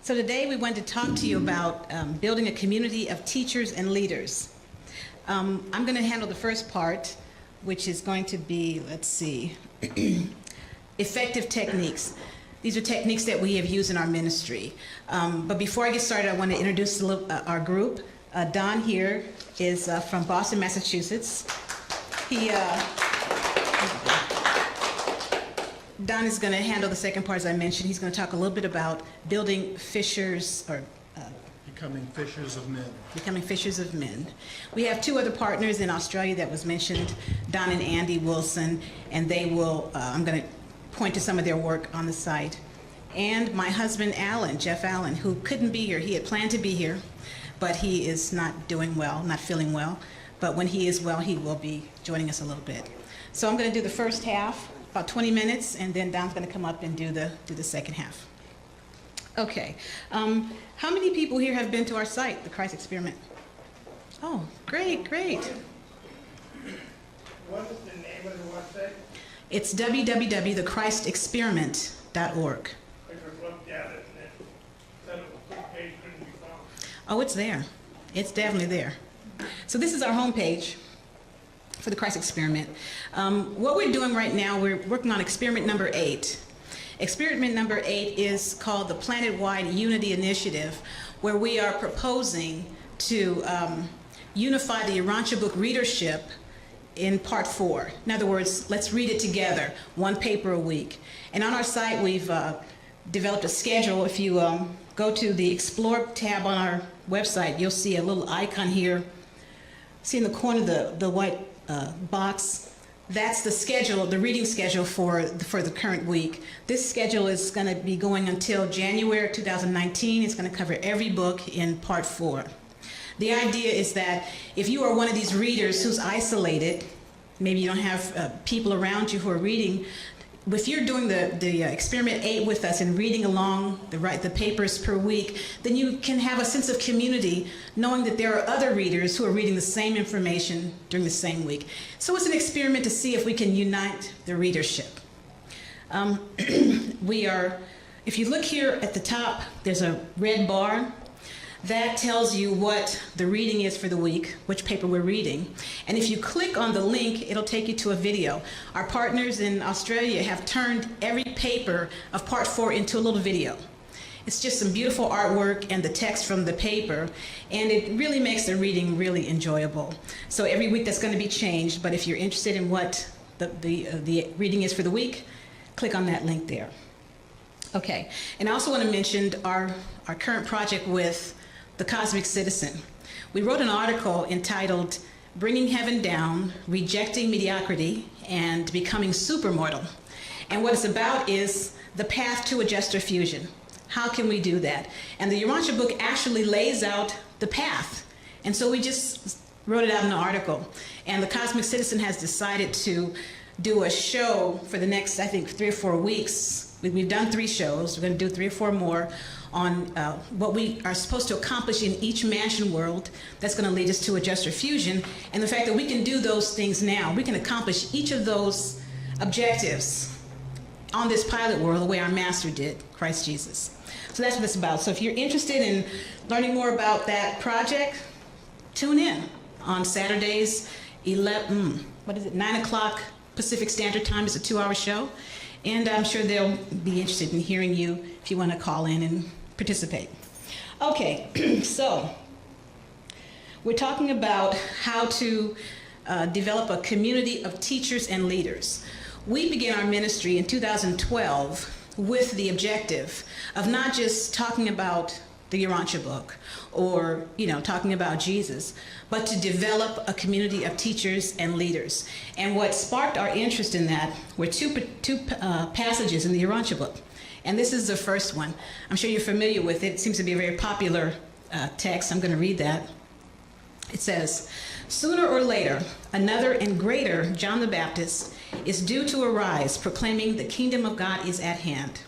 So today we wanted to talk to you about building a community of teachers and leaders. I'm going to handle the first part, which is going to be, let's see, effective techniques. These are techniques that we have used in our ministry. But before I get started, I want to introduce our group. Don here is from Boston, Massachusetts. Don is going to handle the second part, as I mentioned. He's going to talk a little bit about building fishers, or becoming fishers of men. Becoming fishers of men. We have two other partners in Australia that was mentioned, Don and Andy Wilson, and they will, I'm going to point to some of their work on the site. And my husband, Alan, Jeff Allen, who couldn't be here. He had planned to be here, but he is not doing well, not feeling well. But when he is well, he will be joining us a little bit. So I'm going to do the first half, about 20 minutes, and then Don's going to come up and do the second half. Okay. How many people here have been to our site, the Christ Experiment? Oh, great, great. What is the name of the website? It's www.thechristexperiment.org. I just looked at it and it said it was full page, couldn't be found. Oh, it's there. It's definitely there. So this is our homepage for the Christ Experiment. What we're doing right now, we're working on experiment number 8. Experiment number 8 is called the Planet-Wide Unity Initiative, where we are proposing to unify the Urantia book readership in part 4. In other words, let's read it together, one paper a week. And on our site, we've developed a schedule. If you go to the Explore tab on our website, you'll see a little icon here. See in the corner the white box. That's the schedule, the reading schedule for the current week. This schedule is going to be going until January 2019. It's going to cover every book in part 4. The idea is that if you are one of these readers who's isolated, maybe you don't have people around you who are reading, if you're doing the experiment 8 with us and reading along the papers per week, then you can have a sense of community knowing that there are other readers who are reading the same information during the same week. So it's an experiment to see if we can unite the readership. If you look here at the top, there's a red bar. That tells you what the reading is for the week, which paper we're reading. And if you click on the link, it'll take you to a video. Our partners in Australia have turned every paper of part 4 into a little video. It's just some beautiful artwork and the text from the paper, and it really makes the reading really enjoyable. So every week that's going to be changed, but if you're interested in what the reading is for the week, click on that link there. Okay, and I also want to mention our current project with the Cosmic Citizen. We wrote an article entitled Bringing Heaven Down, Rejecting Mediocrity, and Becoming Supermortal. And what it's about is the path to a Jester fusion. How can we do that? And the Urantia book actually lays out the path. And so we just wrote it out in an article. And the Cosmic Citizen has decided to do a show for the next, I think, 3 or 4 weeks. We've done 3 shows. We're going to do 3 or 4 more on what we are supposed to accomplish in each mansion world that's going to lead us to a Jester fusion, and the fact that we can do those things now. We can accomplish each of those objectives on this pilot world the way our Master did, Christ Jesus. So that's what it's about. So if you're interested in learning more about that project, tune in on Saturdays, 9 o'clock Pacific Standard Time. Is a 2-hour show. And I'm sure they'll be interested in hearing you if you want to call in and participate. Okay, so we're talking about how to develop a community of teachers and leaders. We began our ministry in 2012 with the objective of not just talking about the Urantia book or, talking about Jesus, but to develop a community of teachers and leaders. And what sparked our interest in that were two passages in the Urantia book. And this is the first one. I'm sure you're familiar with it. It seems to be a very popular text. I'm going to read that. It says, "Sooner or later, another and greater John the Baptist is due to arise, proclaiming the kingdom of God is at hand,"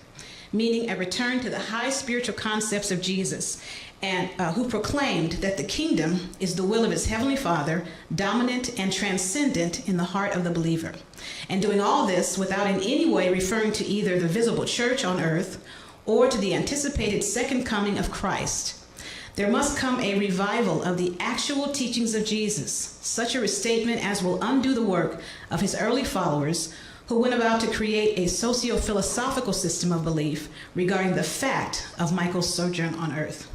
meaning a return to the high spiritual concepts of Jesus, and who proclaimed that the kingdom is the will of his heavenly Father, dominant and transcendent in the heart of the believer, and doing all this without in any way referring to either the visible church on earth or to the anticipated second coming of Christ. There must come a revival of the actual teachings of Jesus, such a restatement as will undo the work of his early followers who went about to create a socio-philosophical system of belief regarding the fact of Michael's sojourn on earth.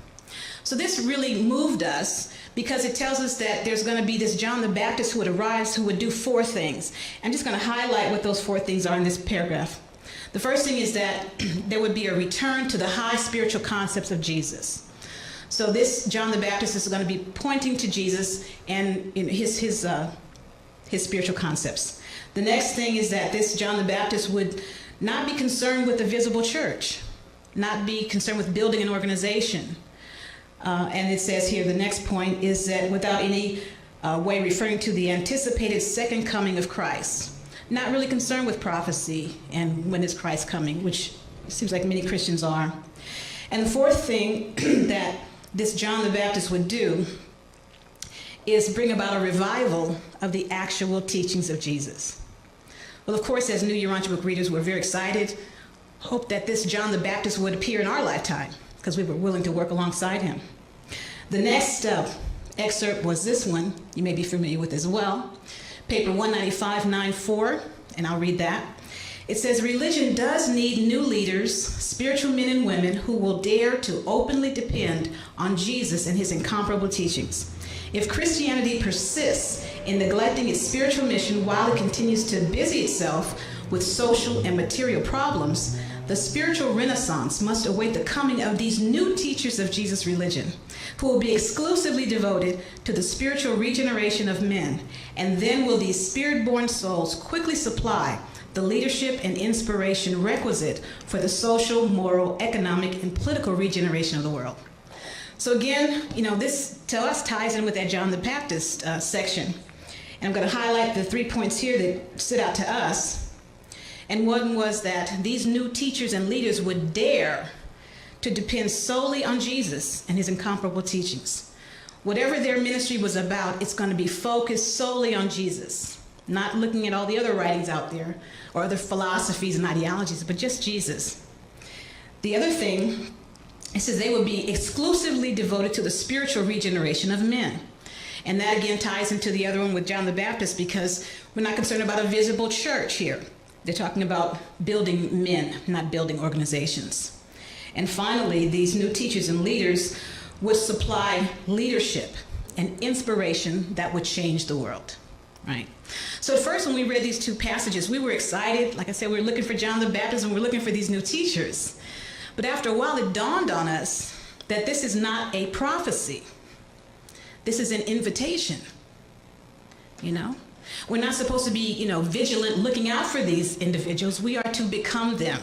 So this really moved us because it tells us that there's going to be this John the Baptist who would arise who would do four things. I'm just going to highlight what those four things are in this paragraph. The first thing is that there would be a return to the high spiritual concepts of Jesus. So this John the Baptist is going to be pointing to Jesus and his spiritual concepts. The next thing is that this John the Baptist would not be concerned with the visible church, not be concerned with building an organization. And it says here, the next point is that without any way referring to the anticipated second coming of Christ, not really concerned with prophecy and when is Christ coming, which it seems like many Christians are. And the fourth thing that this John the Baptist would do is bring about a revival of the actual teachings of Jesus. Well, of course, as New Urantia Book readers, we're very excited, hope that this John the Baptist would appear in our lifetime because we were willing to work alongside him. The next excerpt was this one, you may be familiar with as well, paper 195-94, and I'll read that. It says, religion does need new leaders, spiritual men and women who will dare to openly depend on Jesus and his incomparable teachings. If Christianity persists in neglecting its spiritual mission while it continues to busy itself with social and material problems, the spiritual renaissance must await the coming of these new teachers of Jesus' religion, who will be exclusively devoted to the spiritual regeneration of men, and then will these spirit-born souls quickly supply the leadership and inspiration requisite for the social, moral, economic, and political regeneration of the world. So again, this to us ties in with that John the Baptist section. And I'm going to highlight the 3 points here that stood out to us. And one was that these new teachers and leaders would dare to depend solely on Jesus and his incomparable teachings. Whatever their ministry was about, it's going to be focused solely on Jesus, not looking at all the other writings out there or other philosophies and ideologies, but just Jesus. The other thing, it says they would be exclusively devoted to the spiritual regeneration of men. And that again ties into the other one with John the Baptist, because we're not concerned about a visible church here. They're talking about building men, not building organizations. And finally, these new teachers and leaders would supply leadership and inspiration that would change the world, right? So at first, when we read these two passages, we were excited. Like I said, we were looking for John the Baptist and we're looking for these new teachers. But after a while, it dawned on us that this is not a prophecy. This is an invitation, We're not supposed to be, vigilant, looking out for these individuals. We are to become them,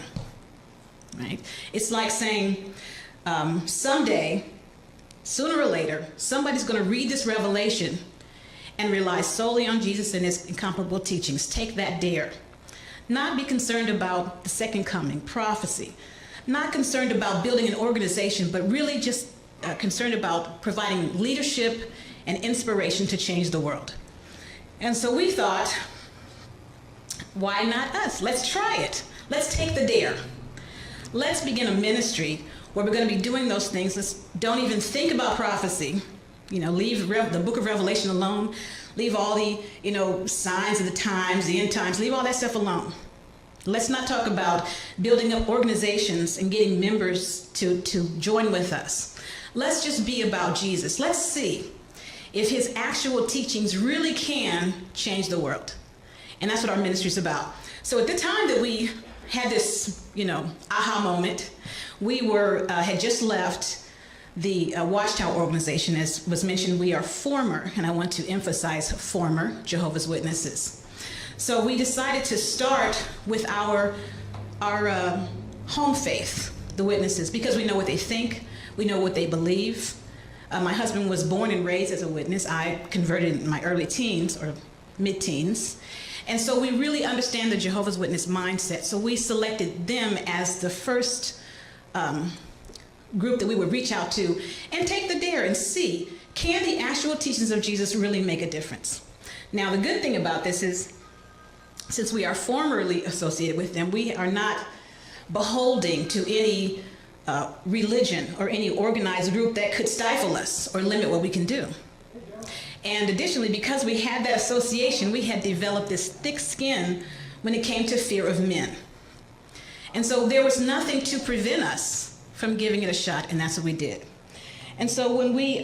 right? It's like saying someday, sooner or later, somebody's going to read this revelation and rely solely on Jesus and his incomparable teachings. Take that dare. Not be concerned about the second coming, prophecy. Not concerned about building an organization, but really just concerned about providing leadership and inspiration to change the world. And so we thought, why not us? Let's try it. Let's take the dare. Let's begin a ministry where we're going to be doing those things. Don't even think about prophecy. Leave the book of Revelation alone. Leave all the, signs of the times, the end times. Leave all that stuff alone. Let's not talk about building up organizations and getting members to join with us. Let's just be about Jesus. Let's see if his actual teachings really can change the world. And that's what our ministry is about. So at the time that we had this, aha moment, we had just left the Watchtower organization. As was mentioned, we are former, and I want to emphasize former, Jehovah's Witnesses. So we decided to start with our home faith, the Witnesses, because we know what they think, we know what they believe. My husband was born and raised as a witness. I converted in my early teens or mid-teens. And so we really understand the Jehovah's Witness mindset. So we selected them as the first group that we would reach out to and take the dare and see, can the actual teachings of Jesus really make a difference? Now, the good thing about this is, since we are formerly associated with them, we are not beholden to any religion or any organized group that could stifle us or limit what we can do. And additionally, because we had that association, we had developed this thick skin when it came to fear of men. And so there was nothing to prevent us from giving it a shot, and that's what we did. And so when we,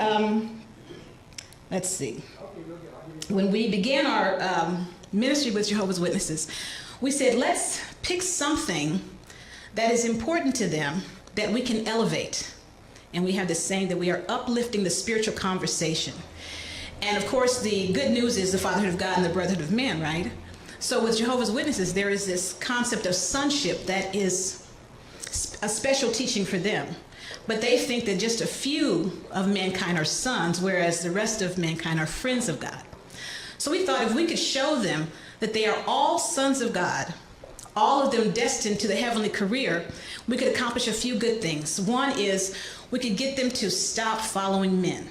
when we began our ministry with Jehovah's Witnesses, we said, let's pick something that is important to them that we can elevate. And we have this saying that we are uplifting the spiritual conversation. And of course, the good news is the fatherhood of God and the brotherhood of man, right? So with Jehovah's Witnesses, there is this concept of sonship that is a special teaching for them. But they think that just a few of mankind are sons, whereas the rest of mankind are friends of God. So we thought if we could show them that they are all sons of God, all of them destined to the heavenly career, we could accomplish a few good things. One is we could get them to stop following men.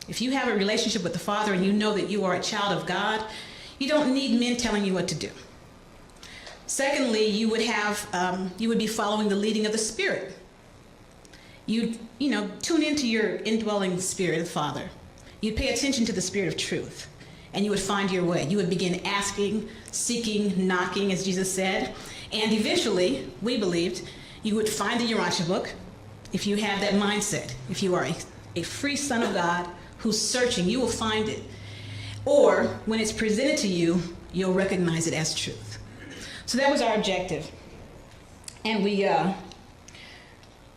If you have a relationship with the Father and you know that you are a child of God, you don't need men telling you what to do. Secondly, you would be following the leading of the Spirit. You tune into your indwelling Spirit, the Father. You'd pay attention to the Spirit of truth, and you would find your way. You would begin asking, seeking, knocking, as Jesus said, and eventually, we believed, you would find the Urantia book if you have that mindset. If you are a free son of God who's searching, you will find it. Or when it's presented to you, you'll recognize it as truth. So that was our objective. And we, I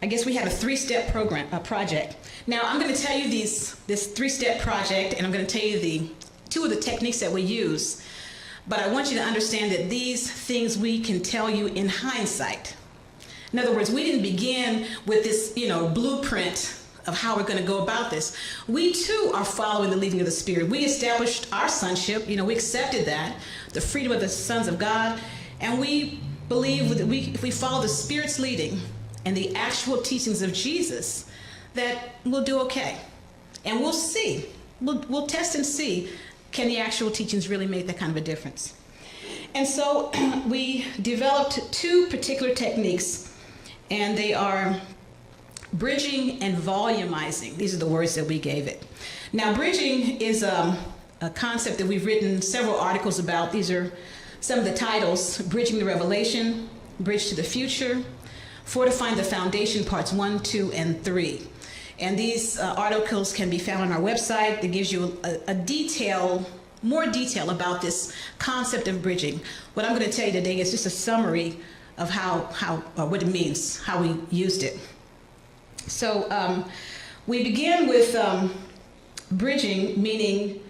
guess we had a three-step project. Now I'm going to tell you this three-step project, and I'm going to tell you two of the techniques that we use. But I want you to understand that these things we can tell you in hindsight. In other words, we didn't begin with this, blueprint of how we're going to go about this. We too are following the leading of the Spirit. We established our sonship, we accepted that, the freedom of the sons of God, and we believe that if we follow the Spirit's leading and the actual teachings of Jesus, that we'll do okay. And we'll see. We'll test and see, can the actual teachings really make that kind of a difference? And so we developed two particular techniques, and they are bridging and volumizing. These are the words that we gave it. Now, bridging is a concept that we've written several articles about. These are some of the titles: Bridging the Revelation, Bridge to the Future, Fortifying the Foundation, Parts 1, 2, and 3. And these articles can be found on our website. That gives you more detail about this concept of bridging. What I'm going to tell you today is just a summary of what it means, how we used it. So we begin with bridging, meaning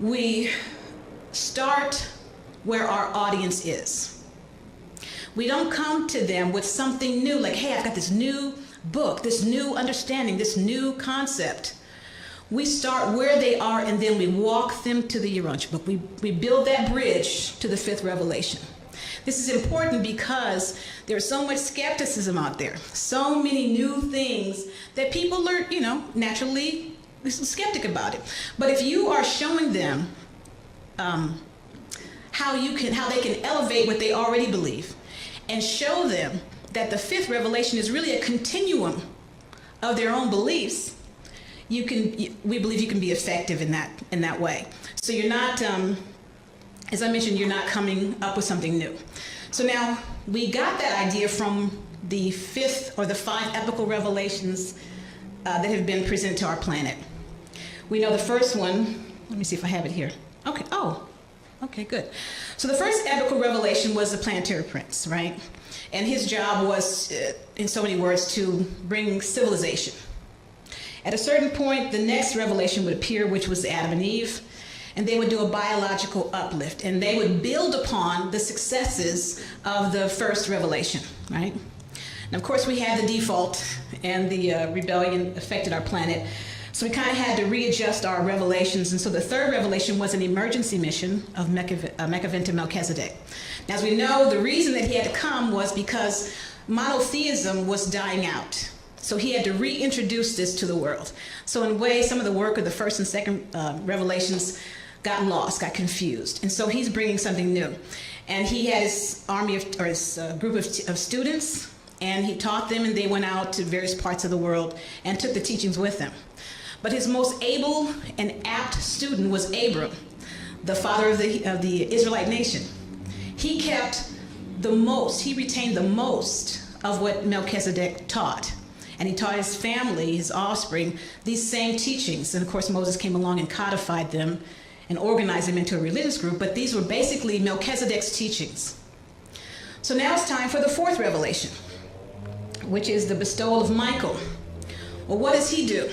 we start where our audience is. We don't come to them with something new, like, hey, I've got this new book, this new understanding, this new concept. We start where they are, and then we walk them to the Urantia book. We build that bridge to the fifth revelation. This is important because there's so much skepticism out there, so many new things that people are, naturally skeptic about it. But if you are showing them how they can elevate what they already believe, and show them that the fifth revelation is really a continuum of their own beliefs, we believe you can be effective in that way. So you're not, as I mentioned, you're not coming up with something new. So now we got that idea from the fifth or the 5 epical revelations that have been presented to our planet. We know the first one. Let me see if I have it here. Okay. Oh, okay, good. So the first epical revelation was the planetary prince, right? And his job was, in so many words, to bring civilization. At a certain point, the next revelation would appear, which was Adam and Eve, and they would do a biological uplift, and they would build upon the successes of the first revelation, right? And of course, we had the default, and the rebellion affected our planet, so we kind of had to readjust our revelations, and so the third revelation was an emergency mission of Mekaventa Melchizedek. Now, as we know, the reason that he had to come was because monotheism was dying out. So he had to reintroduce this to the world. So in a way, some of the work of the first and second revelations got lost, got confused. And so he's bringing something new. And he had his army his group of students and he taught them, and they went out to various parts of the world and took the teachings with them. But his most able and apt student was Abram, the father of the Israelite nation. He kept the most, he retained the most of what Melchizedek taught. And he taught his family, his offspring, these same teachings. And of course, Moses came along and codified them and organized them into a religious group, but these were basically Melchizedek's teachings. So now it's time for the fourth revelation, which is the bestowal of Michael. Well, what does he do?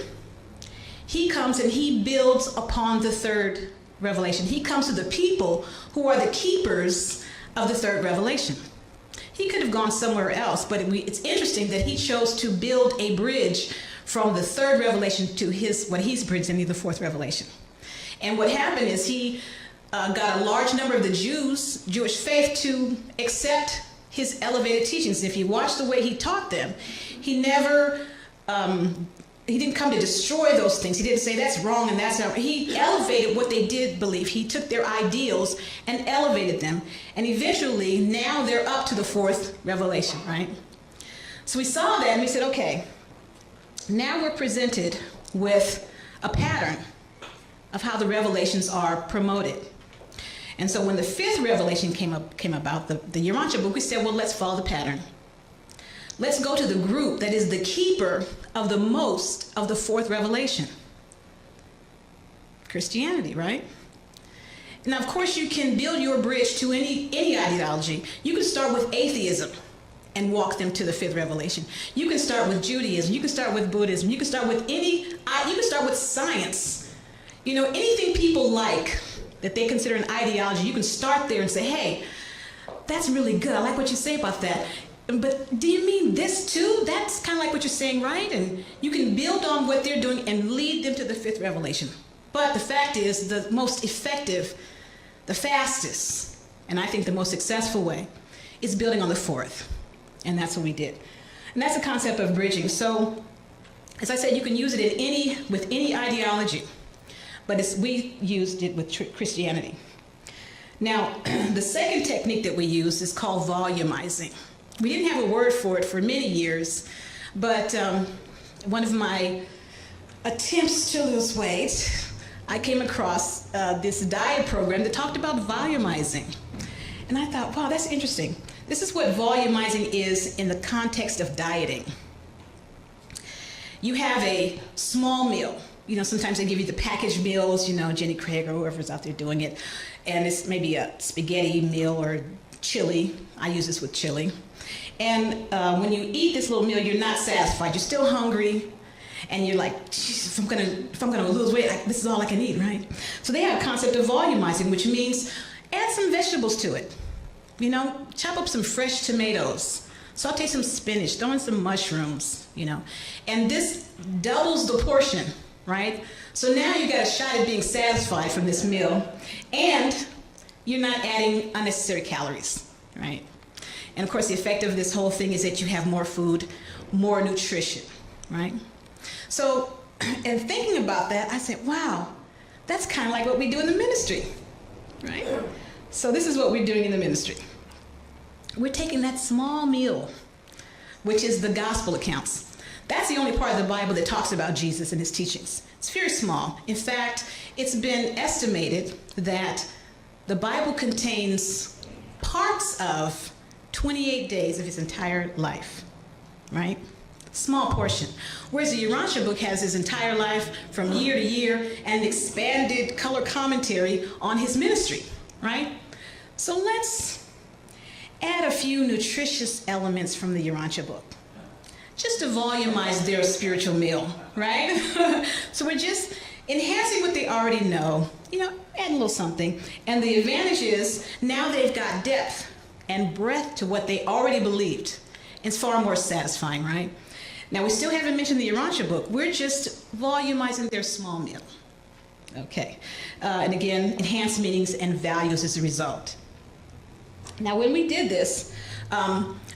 He comes and he builds upon the third revelation. He comes to the people who are the keepers of the third revelation. He could have gone somewhere else, but it's interesting that he chose to build a bridge from the third revelation to what he's presenting, the fourth revelation. And what happened is he got a large number of the Jewish faith to accept his elevated teachings. If you watch the way he taught them, he never, he didn't come to destroy those things. He didn't say that's wrong and that's not. He elevated what they did believe. He took their ideals and elevated them. And eventually, now they're up to the fourth revelation, right? So we saw that and we said, okay, now we're presented with a pattern of how the revelations are promoted. And so when the fifth revelation came about, the Urantia book, we said, well, let's follow the pattern. Let's go to the group that is the keeper of the most of the fourth revelation. Christianity, right? Now, of course, you can build your bridge to any ideology. You can start with atheism and walk them to the fifth revelation. You can start with Judaism. You can start with Buddhism. You can start with you can start with science. You know, anything people like that they consider an ideology, you can start there and say, hey, that's really good. I like what you say about that. But do you mean this too? That's kind of like what you're saying, right? And you can build on what they're doing and lead them to the fifth revelation. But the fact is, the most effective, the fastest, and I think the most successful way is building on the fourth. And that's what we did. And that's the concept of bridging. So, as I said, you can use it with any ideology. But we used it with Christianity. Now, the second technique that we use is called volumizing. We didn't have a word for it for many years, but one of my attempts to lose weight, I came across this diet program that talked about volumizing. And I thought, wow, that's interesting. This is what volumizing is in the context of dieting. You have a small meal. You know, sometimes they give you the packaged meals, you know, Jenny Craig or whoever's out there doing it. And it's maybe a spaghetti meal or chili. I use this with chili. And when you eat this little meal, you're not satisfied. You're still hungry. And you're like, if I'm gonna lose weight, this is all I can eat, right? So they have a concept of volumizing, which means add some vegetables to it. You know, chop up some fresh tomatoes. Saute some spinach, throw in some mushrooms, you know. And this doubles the portion, right? So now you got a shot at being satisfied from this meal, and you're not adding unnecessary calories, right? And of course, the effect of this whole thing is that you have more food, more nutrition, right? So, in thinking about that, I said, wow, that's kind of like what we do in the ministry, right? So this is what we're doing in the ministry. We're taking that small meal, which is the gospel accounts. That's the only part of the Bible that talks about Jesus and his teachings. It's very small. In fact, it's been estimated that the Bible contains parts of 28 days of his entire life, right? Small portion. Whereas the Urantia book has his entire life from year to year and expanded color commentary on his ministry, right? So let's add a few nutritious elements from the Urantia book, just to volumize their spiritual meal, right? So we're just enhancing what they already know, you know, add a little something. And the advantage is now they've got depth and breadth to what they already believed. It's far more satisfying, right? Now, we still haven't mentioned the Urantia book. We're just volumizing their small meal. Okay. And again, enhanced meanings and values as a result. Now, when we did this,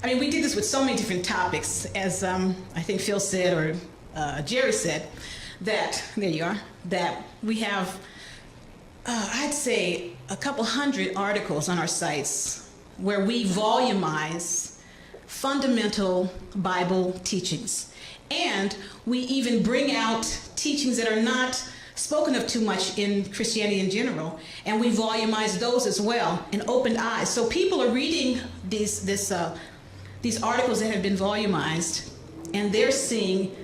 we did this with so many different topics, as I think Phil said or Jerry said, that, there you are, that we have, I'd say, a couple hundred articles on our sites where we volumize fundamental Bible teachings. And we even bring out teachings that are not spoken of too much in Christianity in general, and we volumize those as well and opened eyes. So people are reading these articles that have been volumized, and they're seeing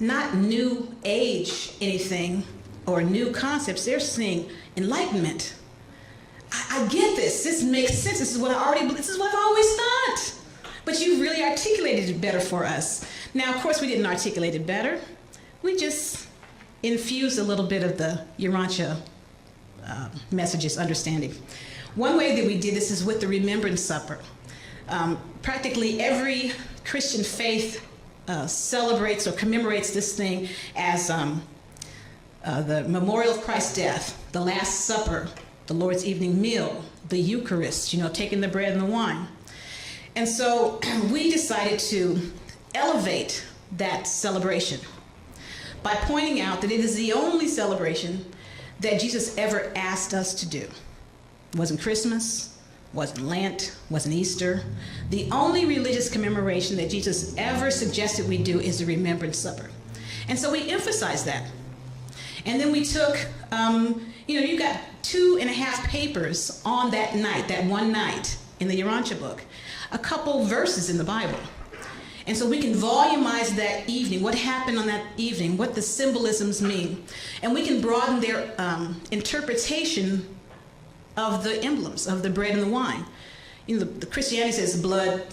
not new age anything or new concepts. They're seeing enlightenment. I get this. This makes sense. This is what I've always thought. But you really articulated it better for us. Now, of course, we didn't articulate it better. We just infused a little bit of the Urantia messages, understanding. One way that we did this is with the Remembrance Supper. Practically every Christian faith celebrates or commemorates this thing as the memorial of Christ's death, the Last Supper, the Lord's evening meal, the Eucharist, taking the bread and the wine. And so we decided to elevate that celebration by pointing out that it is the only celebration that Jesus ever asked us to do. It wasn't Christmas, wasn't Lent, wasn't Easter. The only religious commemoration that Jesus ever suggested we do is the Remembrance Supper. And so we emphasized that. And then we took, you got 2.5 papers on that night, that one night in the Urantia book, a couple verses in the Bible. And so we can volumize that evening, what happened on that evening, what the symbolisms mean. And we can broaden their interpretation of the emblems, of the bread and the wine. The Christianity says blood,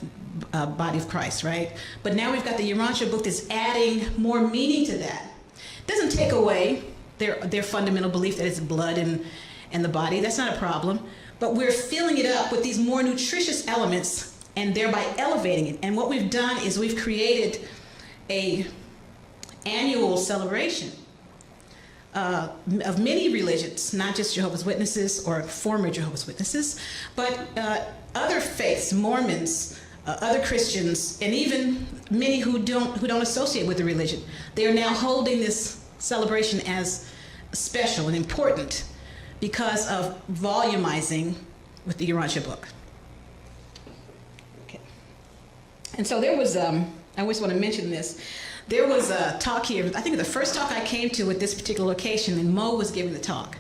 body of Christ, right? But now we've got the Urantia book that's adding more meaning to that. Doesn't take away their fundamental belief that it's blood and the body. That's not a problem. But we're filling it up with these more nutritious elements and thereby elevating it. And what we've done is we've created a annual celebration of many religions, not just Jehovah's Witnesses or former Jehovah's Witnesses, but other faiths, Mormons, other Christians, and even many who don't associate with the religion. They are now holding this celebration as special and important because of volumizing with the Urantia book. Okay. And so there was, I always want to mention this, there was a talk here, I think the first talk I came to at this particular location, and Mo was giving the talk.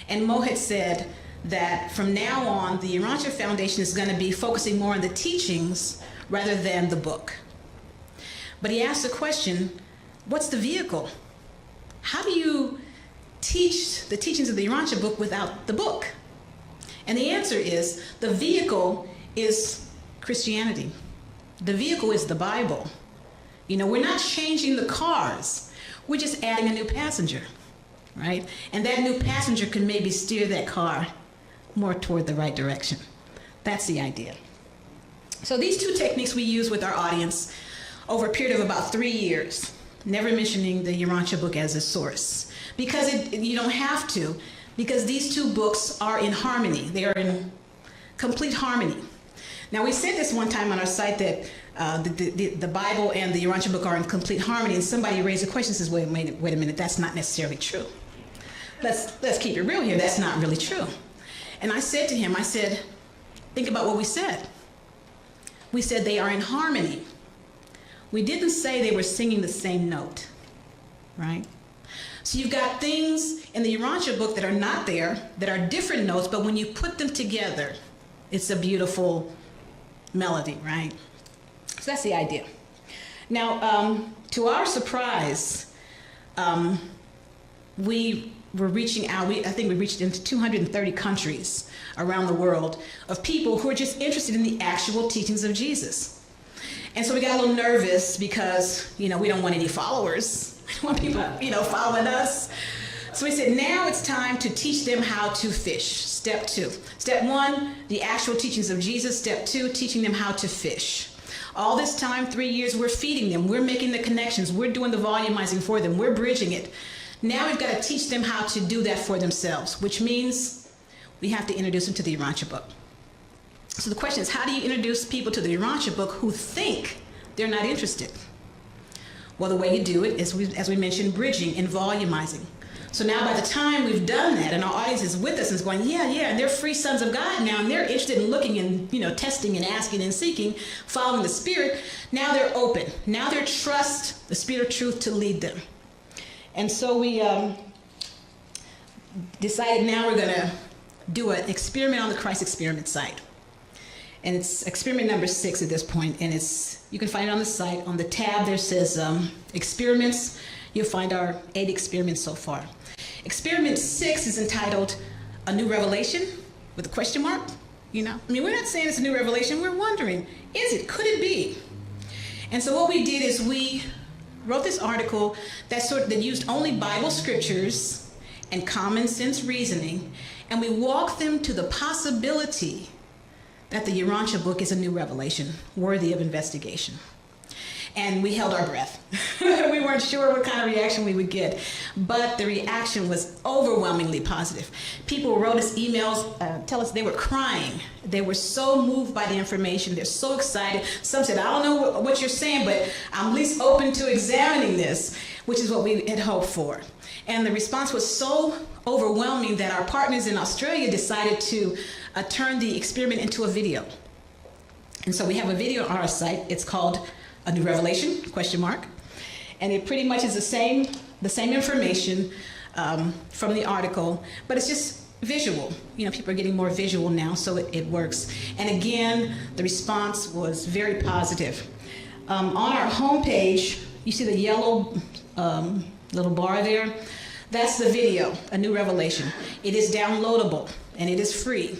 And Mo had said that from now on, the Urantia Foundation is going to be focusing more on the teachings rather than the book. But he asked the question, what's the vehicle? How do you teach the teachings of the Urantia book without the book? And the answer is, the vehicle is Christianity. The vehicle is the Bible. We're not changing the cars. We're just adding a new passenger, right? And that new passenger can maybe steer that car more toward the right direction. That's the idea. So these two techniques we use with our audience over a period of about 3 years, never mentioning the Urantia book as a source. Because you don't have to, because these two books are in harmony. They are in complete harmony. Now, we said this one time on our site that the Bible and the Urantia book are in complete harmony, and somebody raised a question and says, wait a minute, that's not necessarily true. Let's keep it real here. That's not really true. And I said to him, think about what we said. We said they are in harmony. We didn't say they were singing the same note, right? So you've got things in the Urantia book that are not there, that are different notes, but when you put them together, it's a beautiful melody, right? So that's the idea. Now, to our surprise, we were reaching out. I think we reached into 230 countries around the world of people who are just interested in the actual teachings of Jesus. And so we got a little nervous because, we don't want any followers. We don't want people, following us. So we said, now it's time to teach them how to fish. Step 2. Step 1, the actual teachings of Jesus. Step 2, teaching them how to fish. All this time, 3 years, we're feeding them. We're making the connections. We're doing the volumizing for them. We're bridging it. Now we've got to teach them how to do that for themselves, which means we have to introduce them to the Urantia book. So the question is, how do you introduce people to the Urantia book who think they're not interested? Well, the way you do it is, as we mentioned, bridging and volumizing. So now by the time we've done that and our audience is with us and is going, yeah, and they're free sons of God now, and they're interested in looking and, testing and asking and seeking, following the Spirit, now they're open. Now they trust the Spirit of truth to lead them. And so we decided now we're going to do an experiment on the Christ Experiment site. And it's experiment number 6 at this point, and you can find it on the site. On the tab there says experiments. You'll find our 8 experiments so far. Experiment 6 is entitled A New Revelation with a question mark. We're not saying it's a new revelation. We're wondering, is it? Could it be? And so what we did is we wrote this article that used only Bible scriptures and common sense reasoning, and we walked them to the possibility that the Urantia book is a new revelation worthy of investigation. And we held our breath. We weren't sure what kind of reaction we would get, but the reaction was overwhelmingly positive. People wrote us emails, tell us they were crying. They were so moved by the information. They're so excited. Some said, I don't know what you're saying, but I'm at least open to examining this, which is what we had hoped for. And the response was so overwhelming that our partners in Australia decided to turn the experiment into a video. And so we have a video on our site. It's called A New Revelation, ? And it pretty much is the same information from the article, but it's just visual. People are getting more visual now, so it works. And again, the response was very positive. On our homepage, you see the yellow little bar there? That's the video, A New Revelation. It is downloadable, and it is free.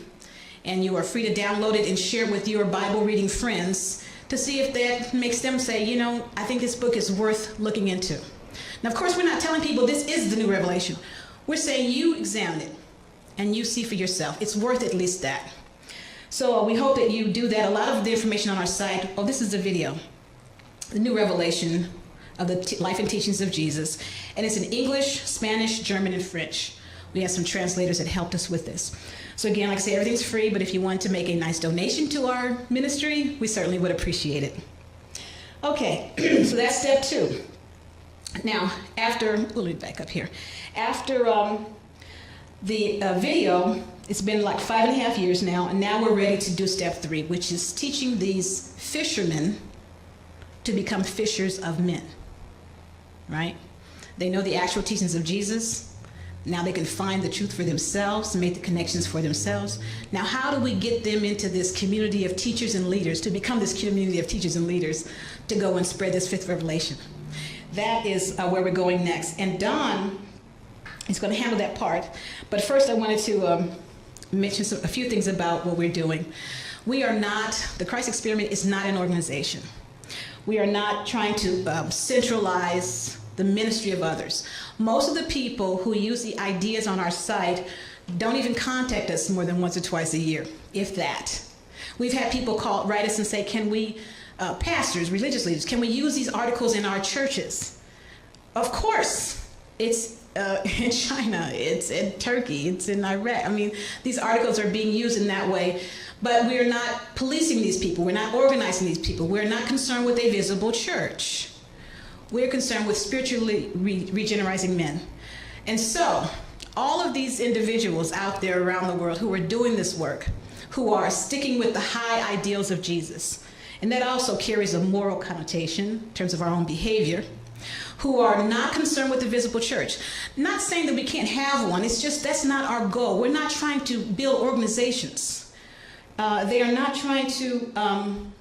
And you are free to download it and share it with your Bible reading friends to see if that makes them say, I think this book is worth looking into. Now, of course, we're not telling people this is the new revelation. We're saying you examine it and you see for yourself. It's worth at least that. So we hope that you do that. A lot of the information on our site, this is the video, The New Revelation of the Life and Teachings of Jesus. And it's in English, Spanish, German, and French. We have some translators that helped us with this. So again, like I say, everything's free, but if you want to make a nice donation to our ministry, we certainly would appreciate it. Okay, so that's step 2. Now, we'll be back up here. After the video, it's been like 5.5 years now, and now we're ready to do step 3, which is teaching these fishermen to become fishers of men, right? They know the actual teachings of Jesus. Now they can find the truth for themselves, make the connections for themselves. Now, how do we get them into this community of teachers and leaders, to become this community of teachers and leaders, to go and spread this 5th revelation? That is where we're going next. And Don is going to handle that part. But first, I wanted to mention a few things about what we're doing. The Christ Experiment is not an organization. We are not trying to centralize the ministry of others. Most of the people who use the ideas on our site don't even contact us more than once or twice a year, if that. We've had people write us and say, can we, pastors, religious leaders, can we use these articles in our churches? Of course. It's in China, it's in Turkey, it's in Iraq. These articles are being used in that way, but we're not policing these people. We're not organizing these people. We're not concerned with a visible church. We're concerned with spiritually regenerating men. And so, all of these individuals out there around the world who are doing this work, who are sticking with the high ideals of Jesus, and that also carries a moral connotation in terms of our own behavior, who are not concerned with the visible church. Not saying that we can't have one, it's just that's not our goal. We're not trying to build organizations. They are not trying to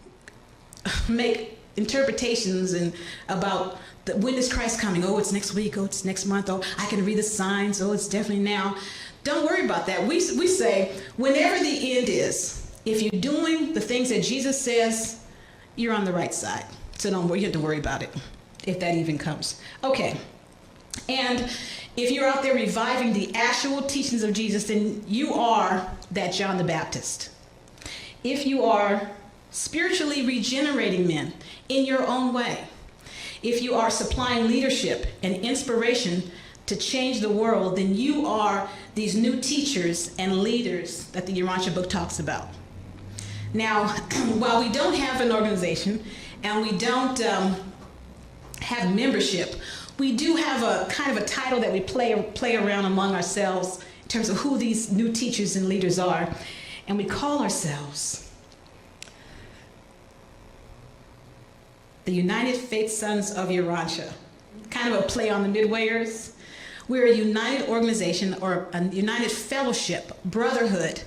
make interpretations about when is Christ coming? It's next week. It's next month. I can read the signs. It's definitely now. Don't worry about that. We say whenever the end is, if you're doing the things that Jesus says, you're on the right side. So don't worry. You have to worry about it, if that even comes. Okay. And if you're out there reviving the actual teachings of Jesus, then you are that John the Baptist. If you are spiritually regenerating men in your own way, if you are supplying leadership and inspiration to change the world, then you are these new teachers and leaders that the Urantia book talks about. Now, while we don't have an organization and we don't have membership, we do have a kind of a title that we play around among ourselves in terms of who these new teachers and leaders are. And we call ourselves the United Faith Sons of Urantia. Kind of a play on the Midwayers. We're a united organization, or a united fellowship, brotherhood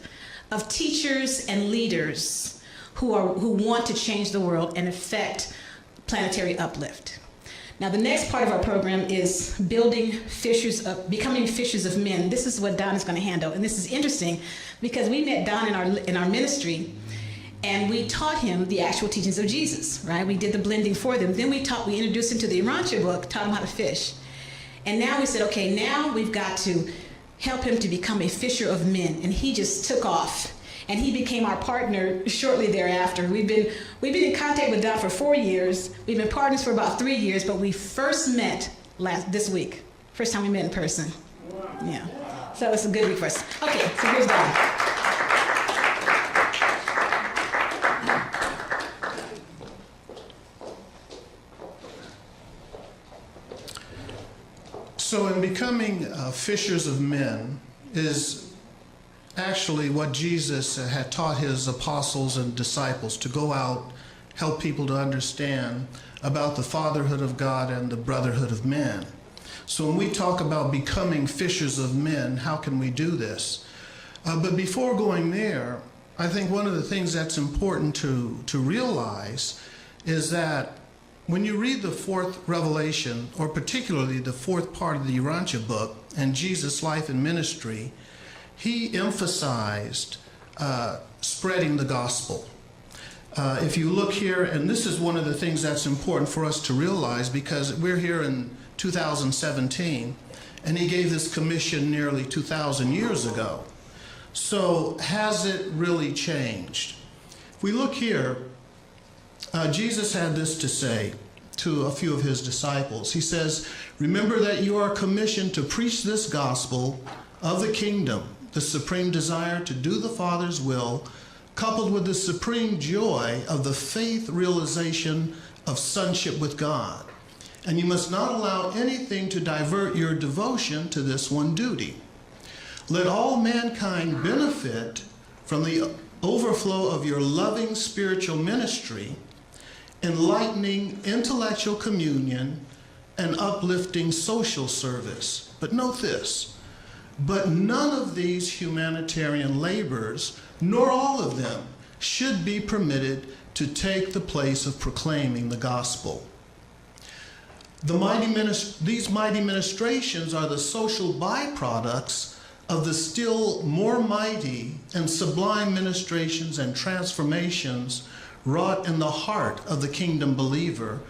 of teachers and leaders who want to change the world and affect planetary uplift. Now, the next part of our program is becoming fishers of men. This is what Don is going to handle, and this is interesting because we met Don in our ministry, and we taught him the actual teachings of Jesus. Right? We did the blending for them. Then we introduced him to the Urantia book, taught him how to fish, and now we said, okay, now we've got to help him to become a fisher of men, and he just took off. And he became our partner shortly thereafter. We've been in contact with Don for 4 years. We've been partners for about 3 years, but we first met this week. First time we met in person. Yeah. So it's a good week for us. Okay, so here's Don. So in becoming fishers of men is actually what Jesus had taught his apostles and disciples, to go out, help people to understand about the fatherhood of God and the brotherhood of men. So when we talk about becoming fishers of men, how can we do this? But before going there, I think one of the things that's important to realize is that when you read the fourth revelation, or particularly the fourth part of the Urantia book and Jesus' life and ministry, he emphasized spreading the gospel. If you look here, and this is one of the things that's important for us to realize, because we're here in 2017, and he gave this commission nearly 2,000 years ago. So has it really changed? If we look here, Jesus had this to say to a few of his disciples. He says, "Remember that you are commissioned to preach this gospel of the kingdom, the supreme desire to do the Father's will, coupled with the supreme joy of the faith realization of sonship with God. And you must not allow anything to divert your devotion to this one duty. Let all mankind benefit from the overflow of your loving spiritual ministry, enlightening intellectual communion, and uplifting social service." But note this: "But none of these humanitarian labors, nor all of them, should be permitted to take the place of proclaiming the gospel." These mighty ministrations are the social byproducts of the still more mighty and sublime ministrations and transformations wrought in the heart of the kingdom believer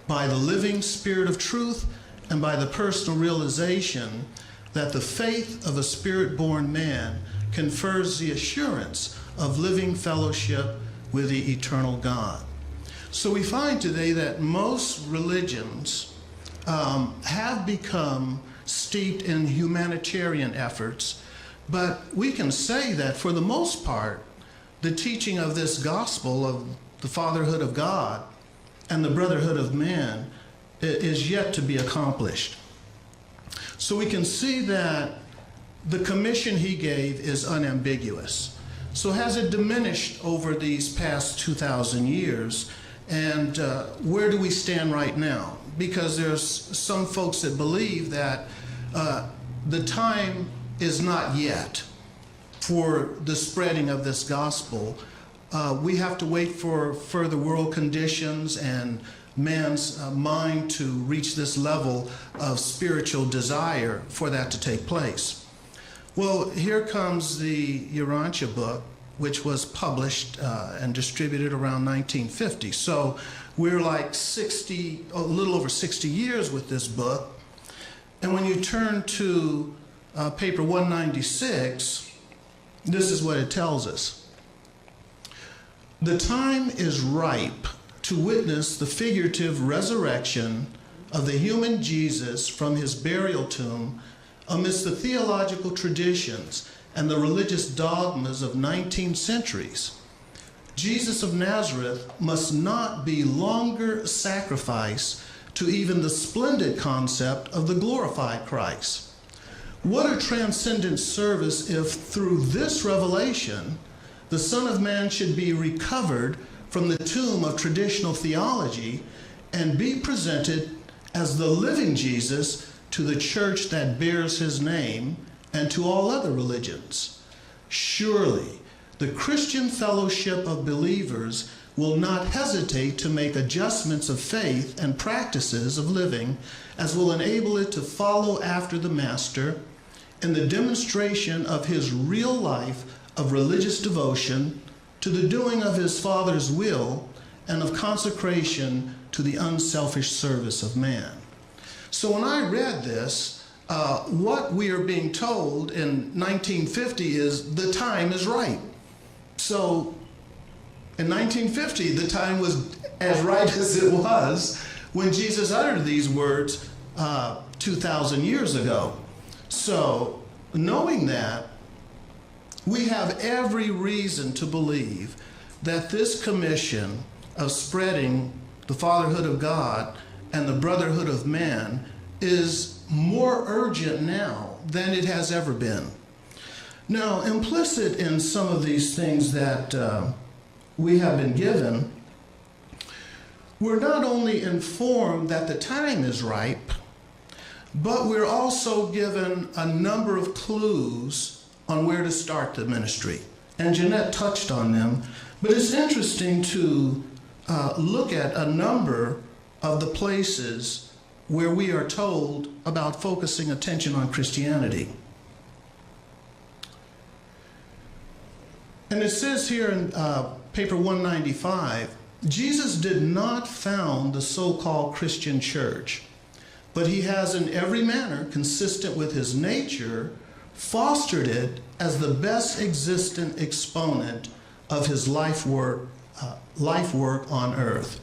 by the living Spirit of truth and by the personal realization that the faith of a spirit-born man confers the assurance of living fellowship with the eternal God. So we find today that most religions have become steeped in humanitarian efforts, but we can say that for the most part, the teaching of this gospel of the fatherhood of God and the brotherhood of man is yet to be accomplished. So we can see that the commission he gave is unambiguous. So has it diminished over these past 2,000 years? And where do we stand right now? Because there's some folks that believe that the time is not yet for the spreading of this gospel. We have to wait for further world conditions and man's mind to reach this level of spiritual desire for that to take place. Well, here comes the Urantia book, which was published and distributed around 1950. So we're like a little over 60 years with this book. And when you turn to paper 196, this is what it tells us. "The time is ripe to witness the figurative resurrection of the human Jesus from his burial tomb amidst the theological traditions and the religious dogmas of 19 centuries. Jesus of Nazareth must not be longer sacrificed to even the splendid concept of the glorified Christ. What a transcendent service if through this revelation, the Son of Man should be recovered from the tomb of traditional theology and be presented as the living Jesus to the church that bears his name and to all other religions. Surely, the Christian fellowship of believers will not hesitate to make adjustments of faith and practices of living as will enable it to follow after the Master in the demonstration of his real life of religious devotion to the doing of his Father's will and of consecration to the unselfish service of man. So when I read this, what we are being told in 1950 is the time is right. So in 1950, the time was as right as it was when Jesus uttered these words 2,000 years ago. So knowing that, we have every reason to believe that this commission of spreading the fatherhood of God and the brotherhood of man is more urgent now than it has ever been. Now, implicit in some of these things that we have been given, we're not only informed that the time is ripe, but we're also given a number of clues on where to start the ministry. And Jeanette touched on them, but it's interesting to look at a number of the places where we are told about focusing attention on Christianity. And it says here in paper 195, Jesus did not found the so-called Christian church, but he has in every manner consistent with his nature fostered it as the best existent exponent of his life work on earth.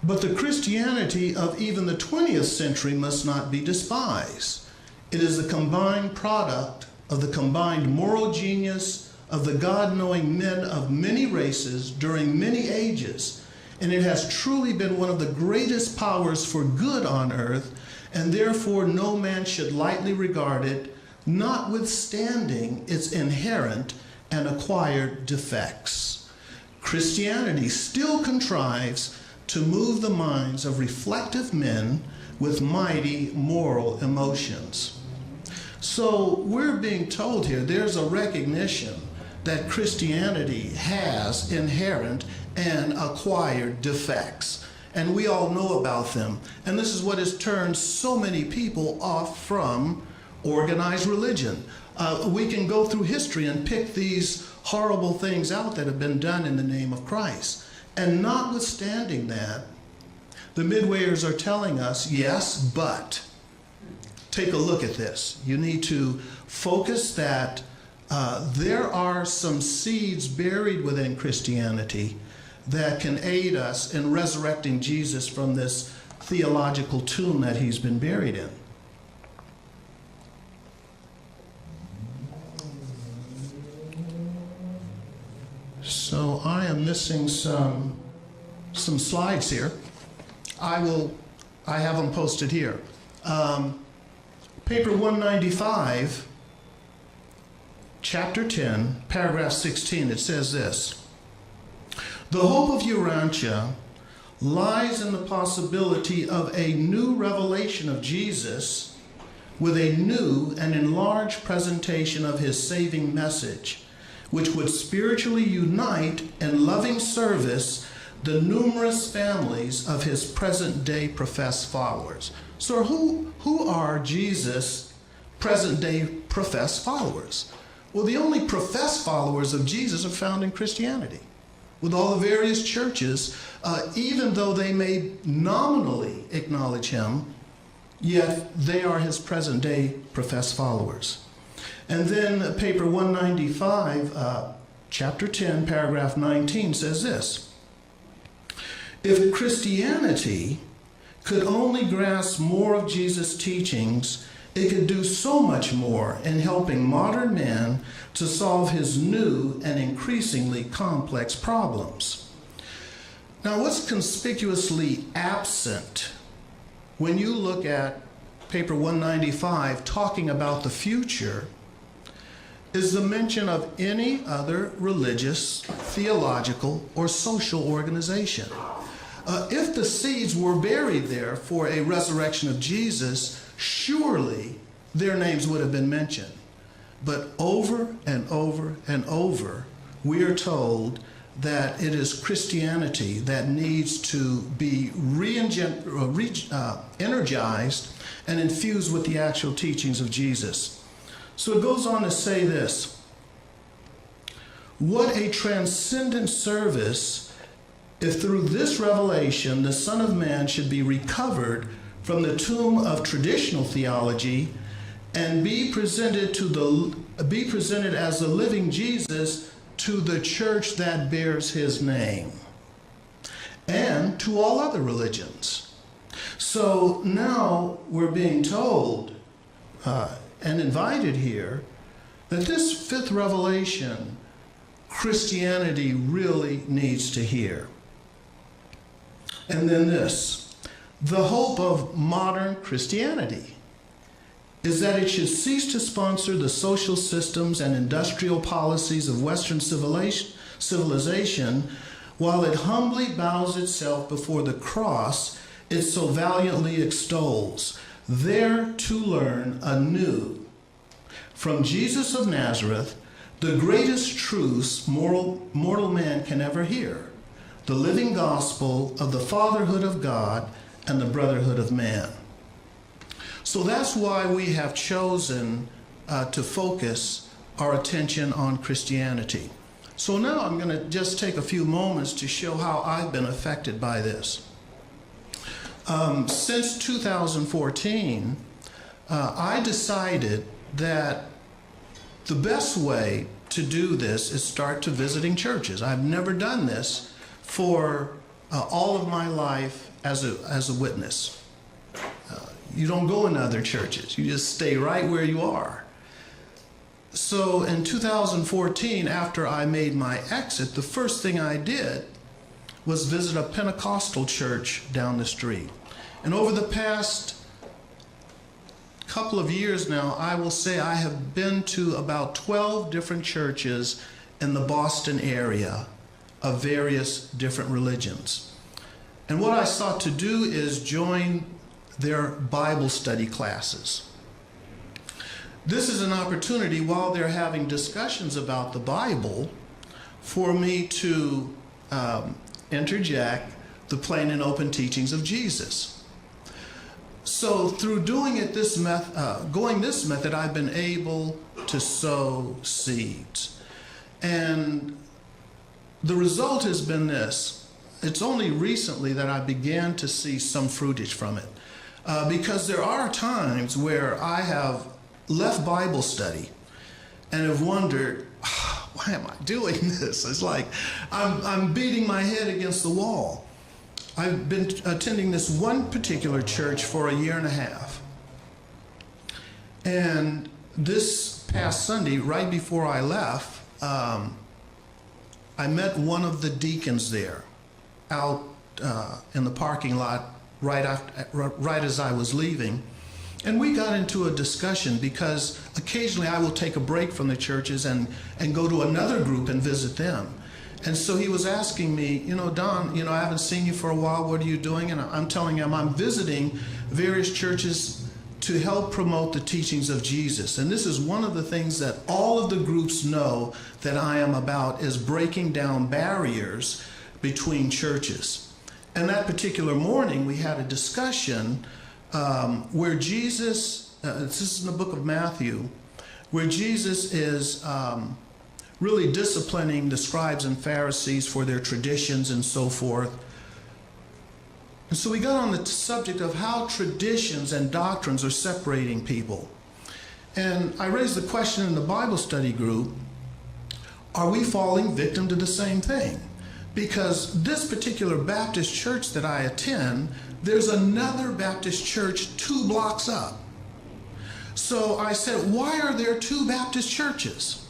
But the Christianity of even the 20th century must not be despised. It is the combined product of the combined moral genius of the God-knowing men of many races during many ages, and it has truly been one of the greatest powers for good on earth, and therefore no man should lightly regard it, notwithstanding its inherent and acquired defects. Christianity still contrives to move the minds of reflective men with mighty moral emotions. So we're being told here there's a recognition that Christianity has inherent and acquired defects. And we all know about them. And this is what has turned so many people off from organized religion. We can go through history and pick these horrible things out that have been done in the name of Christ. And notwithstanding that, the midwayers are telling us, yes, but take a look at this. You need to focus that there are some seeds buried within Christianity that can aid us in resurrecting Jesus from this theological tomb that he's been buried in. So I am missing some slides here. I have them posted here. Paper 195, chapter 10, paragraph 16, it says this: the hope of Urantia lies in the possibility of a new revelation of Jesus with a new and enlarged presentation of his saving message, which would spiritually unite in loving service the numerous families of his present-day professed followers. So who are Jesus' present-day professed followers? Well, the only professed followers of Jesus are found in Christianity, with all the various churches, even though they may nominally acknowledge him, yet they are his present-day professed followers. And then paper 195, chapter 10, paragraph 19 says this: if Christianity could only grasp more of Jesus' teachings, it could do so much more in helping modern man to solve his new and increasingly complex problems. Now, what's conspicuously absent when you look at paper 195 talking about the future is the mention of any other religious, theological, or social organization. If the seeds were buried there for a resurrection of Jesus, surely their names would have been mentioned. But over and over and over, we are told that it is Christianity that needs to be energized and infused with the actual teachings of Jesus. So it goes on to say this: what a transcendent service if through this revelation the Son of Man should be recovered from the tomb of traditional theology and be presented as the living Jesus to the church that bears his name and to all other religions. So now we're being told and invited here that this fifth revelation Christianity really needs to hear. And then this: the hope of modern Christianity is that it should cease to sponsor the social systems and industrial policies of Western civilization while it humbly bows itself before the cross it so valiantly extols, there to learn anew from Jesus of Nazareth the greatest truths mortal man can ever hear, the living gospel of the fatherhood of God and the brotherhood of man. So that's why we have chosen to focus our attention on Christianity. So now I'm going to just take a few moments to show how I've been affected by this. Since 2014, I decided that the best way to do this is start to visiting churches. I've never done this for all of my life as a witness. You don't go in other churches. You just stay right where you are. So in 2014, after I made my exit, the first thing I did was visit a Pentecostal church down the street. And over the past couple of years now, I will say I have been to about 12 different churches in the Boston area of various different religions. And what I sought to do is join their Bible study classes. This is an opportunity while they're having discussions about the Bible for me to interject the plain and open teachings of Jesus. So through doing it going this method, I've been able to sow seeds. And the result has been this: it's only recently that I began to see some fruitage from it. Because there are times where I have left Bible study and have wondered, why am I doing this? It's like I'm beating my head against the wall. I've been attending this one particular church for a year and a half. And this past Sunday, right before I left, I met one of the deacons there out in the parking lot right as I was leaving. And we got into a discussion because occasionally I will take a break from the churches and go to another group and visit them. And so he was asking me, Don, I haven't seen you for a while. What are you doing? And I'm telling him I'm visiting various churches to help promote the teachings of Jesus. And this is one of the things that all of the groups know that I am about, is breaking down barriers between churches. And that particular morning we had a discussion where Jesus, this is in the book of Matthew, where Jesus is really disciplining the scribes and Pharisees for their traditions and so forth. And so we got on the subject of how traditions and doctrines are separating people. And I raised the question in the Bible study group, are we falling victim to the same thing? Because this particular Baptist church that I attend, there's another Baptist church 2 blocks up. So I said, why are there 2 Baptist churches?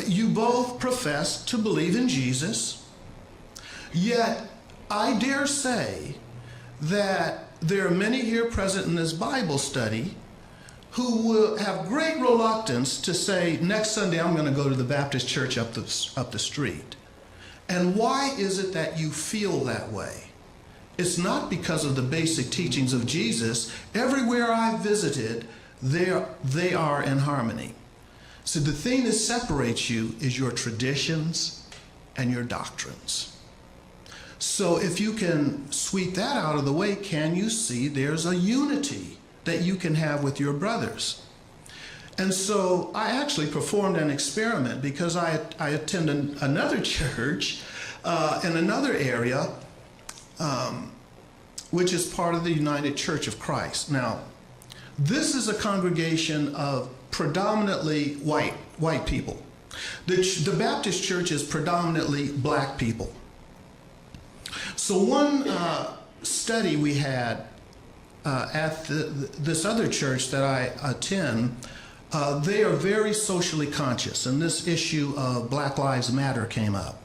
You both profess to believe in Jesus. Yet, I dare say that there are many here present in this Bible study who will have great reluctance to say, next Sunday I'm going to go to the Baptist church up the street. And why is it that you feel that way? It's not because of the basic teachings of Jesus. Everywhere I visited, they are in harmony. So the thing that separates you is your traditions and your doctrines. So if you can sweep that out of the way, can you see there's a unity that you can have with your brothers? And so I actually performed an experiment because I attended another church in another area, which is part of the United Church of Christ. Now, this is a congregation of predominantly white people. The Baptist church is predominantly black people. So one study we had at this other church that I attend, they are very socially conscious, and this issue of Black Lives Matter came up.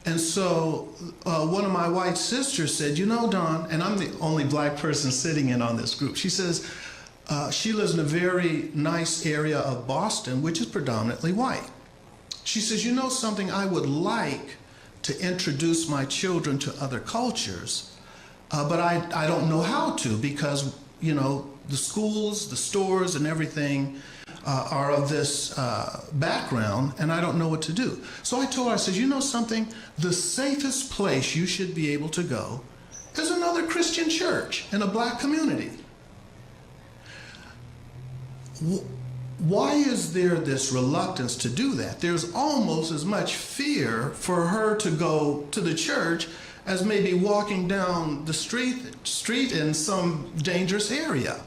And so one of my white sisters said, you know, Don, and I'm the only black person sitting in on this group, she says, she lives in a very nice area of Boston, which is predominantly white. She says, you know something, I would like to introduce my children to other cultures, but I don't know how to because, you know, the schools, the stores, and everything are of this background, and I don't know what to do. So I told her, I said, you know something, the safest place you should be able to go is another Christian church in a black community. Why is there this reluctance to do that? There's almost as much fear for her to go to the church as maybe walking down the street in some dangerous area.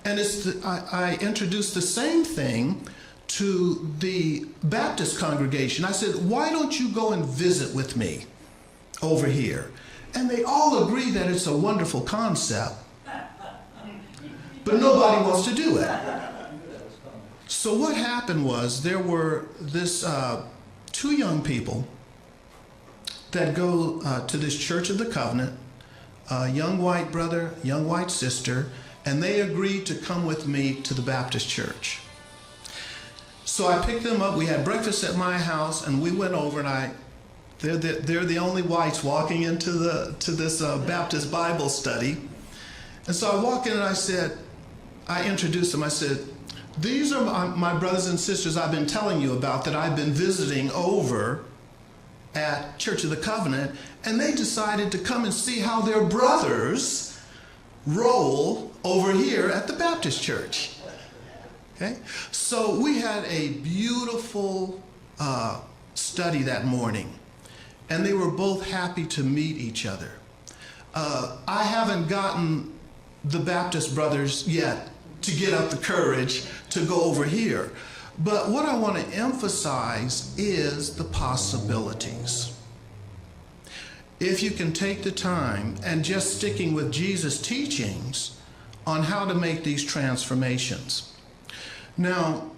And I introduced the same thing to the Baptist congregation. I said, why don't you go and visit with me over here? And they all agree that it's a wonderful concept, but nobody wants to do it. So what happened was there were two young people that go to this Church of the Covenant, a young white brother, young white sister, and they agreed to come with me to the Baptist church. So I picked them up. We had breakfast at my house, and we went over, and they're the only whites walking into this Baptist Bible study. And so I walked in and I introduced them. I said, these are my brothers and sisters I've been telling you about that I've been visiting over at Church of the Covenant, and they decided to come and see how their brothers roll over here at the Baptist church. Okay? So we had a beautiful study that morning, and they were both happy to meet each other. I haven't gotten the Baptist brothers yet to get up the courage to go over here. But what I want to emphasize is the possibilities. If you can take the time and just sticking with Jesus' teachings on how to make these transformations. Now,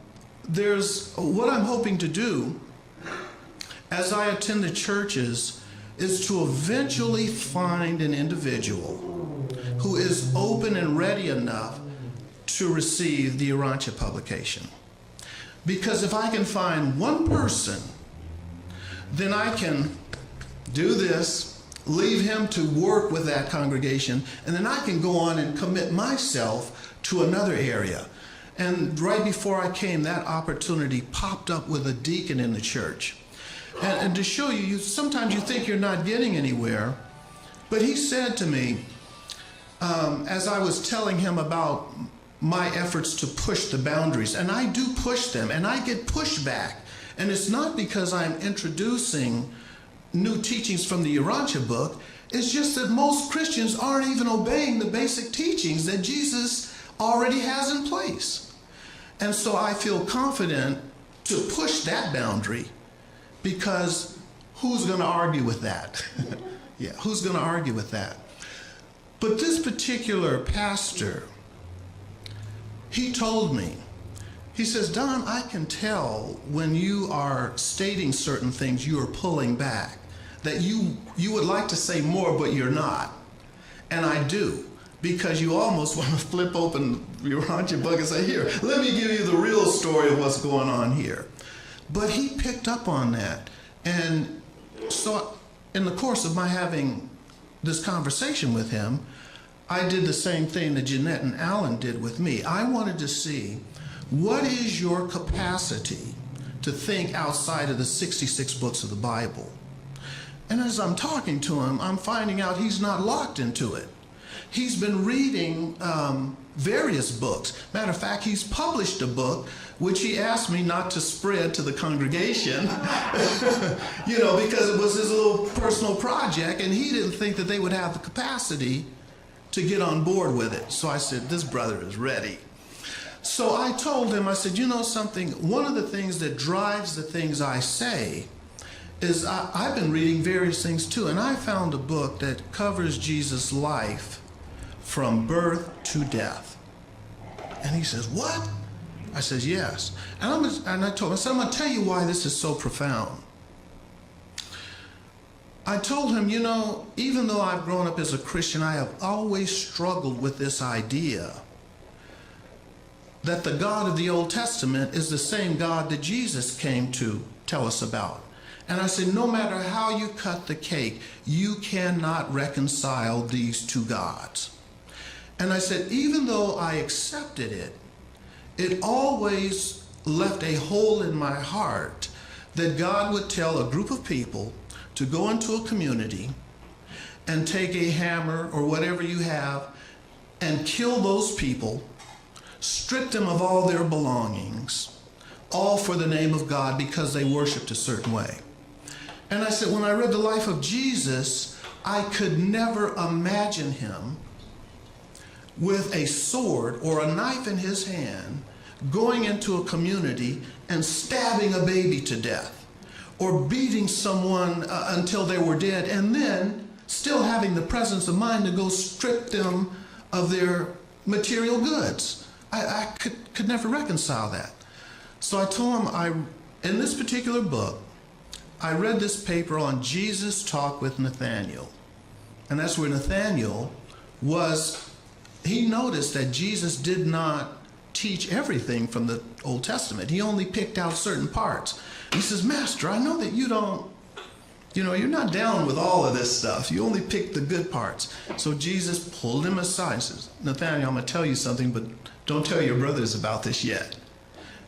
there's what I'm hoping to do as I attend the churches is to eventually find an individual who is open and ready enough to receive the Urantia publication. Because if I can find one person, then I can do this, leave him to work with that congregation, and then I can go on and commit myself to another area. And right before I came, that opportunity popped up with a deacon in the church. And to show you, sometimes you think you're not getting anywhere, but he said to me, as I was telling him about my efforts to push the boundaries, and I do push them, and I get pushback. And it's not because I'm introducing new teachings from the Urantia book, it's just that most Christians aren't even obeying the basic teachings that Jesus already has in place. And so I feel confident to push that boundary because who's going to argue with that? Yeah, who's going to argue with that? But this particular pastor, he told me, he says, Don, I can tell when you are stating certain things, you are pulling back. that you would like to say more, but you're not. And I do, because you almost want to flip open your book and say, here, let me give you the real story of what's going on here. But he picked up on that. And so in the course of my having this conversation with him, I did the same thing that Jeanette and Alan did with me. I wanted to see, what is your capacity to think outside of the 66 books of the Bible? And as I'm talking to him, I'm finding out he's not locked into it. He's been reading various books. Matter of fact, he's published a book which he asked me not to spread to the congregation, because it was his little personal project, and he didn't think that they would have the capacity to get on board with it. So I said, this brother is ready. So I told him, I said, you know something, one of the things that drives the things I say is I've been reading various things too, and I found a book that covers Jesus' life from birth to death. And he says, what? I says, yes. And I told him, I said, I'm going to tell you why this is so profound. I told him, even though I've grown up as a Christian, I have always struggled with this idea that the God of the Old Testament is the same God that Jesus came to tell us about. And I said, no matter how you cut the cake, you cannot reconcile these two gods. And I said, even though I accepted it, it always left a hole in my heart that God would tell a group of people to go into a community and take a hammer or whatever you have and kill those people, strip them of all their belongings, all for the name of God because they worshiped a certain way. And I said, when I read the life of Jesus, I could never imagine him with a sword or a knife in his hand going into a community and stabbing a baby to death, or beating someone until they were dead, and then still having the presence of mind to go strip them of their material goods. I could never reconcile that. So I told him, in this particular book, I read this paper on Jesus' talk with Nathaniel. And that's where Nathaniel he noticed that Jesus did not teach everything from the Old Testament. He only picked out certain parts. He says, Master, I know that you're not down with all of this stuff. You only pick the good parts. So Jesus pulled him aside and says, Nathaniel, I'm going to tell you something, but don't tell your brothers about this yet.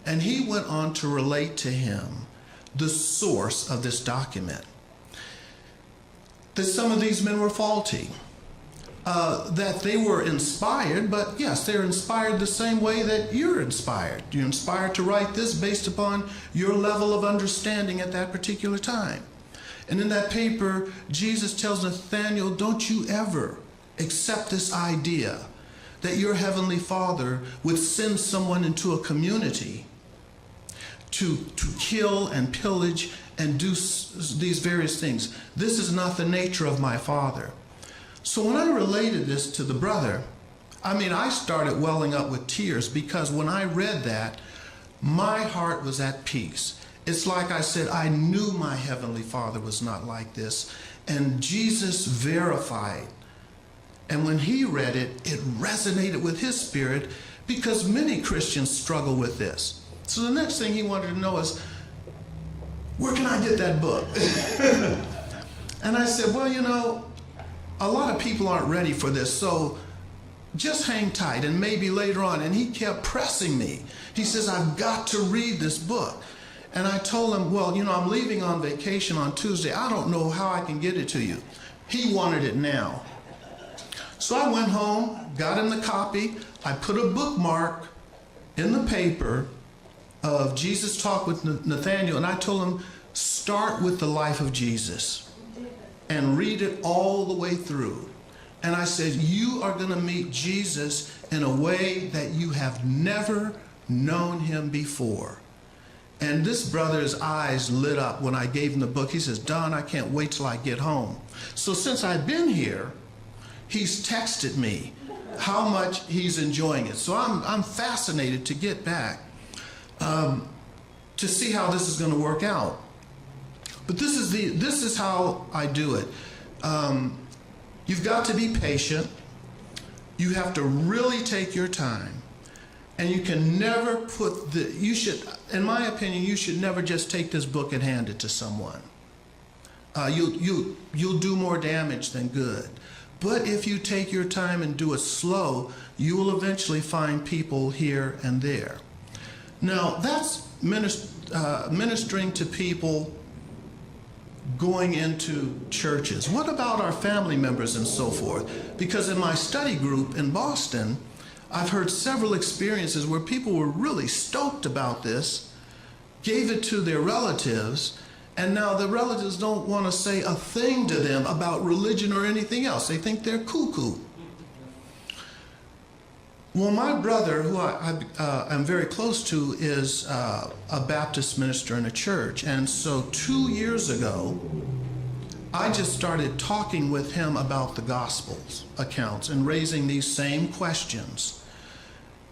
And he went on to relate to him the source of this document. That some of these men were faulty. That they were inspired, but yes, they're inspired the same way that you're inspired. You're inspired to write this based upon your level of understanding at that particular time. And in that paper, Jesus tells Nathaniel, don't you ever accept this idea that your Heavenly Father would send someone into a community to kill and pillage and do these various things. This is not the nature of my Father. So when I related this to the brother, I started welling up with tears, because when I read that, my heart was at peace. It's like I said, I knew my Heavenly Father was not like this, and Jesus verified. And when he read it, it resonated with his spirit, because many Christians struggle with this. So the next thing he wanted to know is, where can I get that book? And I said, well, a lot of people aren't ready for this, so just hang tight and maybe later on. And he kept pressing me. He says, I've got to read this book. And I told him, well, I'm leaving on vacation on Tuesday. I don't know how I can get it to you. He wanted it now. So I went home, got him the copy. I put a bookmark in the paper of Jesus' talk with Nathaniel, and I told him, start with the life of Jesus and read it all the way through. And I said, you are going to meet Jesus in a way that you have never known him before. And this brother's eyes lit up when I gave him the book. He says, Don, I can't wait till I get home. So since I've been here, he's texted me how much he's enjoying it. So I'm fascinated to get back to see how this is going to work out. But this is how I do it. You've got to be patient. You have to really take your time. And you can never put in my opinion, you should never just take this book and hand it to someone. You'll do more damage than good. But if you take your time and do it slow, you will eventually find people here and there. Now, that's ministering to people going into churches. What about our family members and so forth? Because in my study group in Boston, I've heard several experiences where people were really stoked about this, gave it to their relatives, and now the relatives don't want to say a thing to them about religion or anything else. They think they're cuckoo. Well, my brother, who I'm very close to, is a Baptist minister in a church. And so 2 years ago, I just started talking with him about the Gospels accounts and raising these same questions.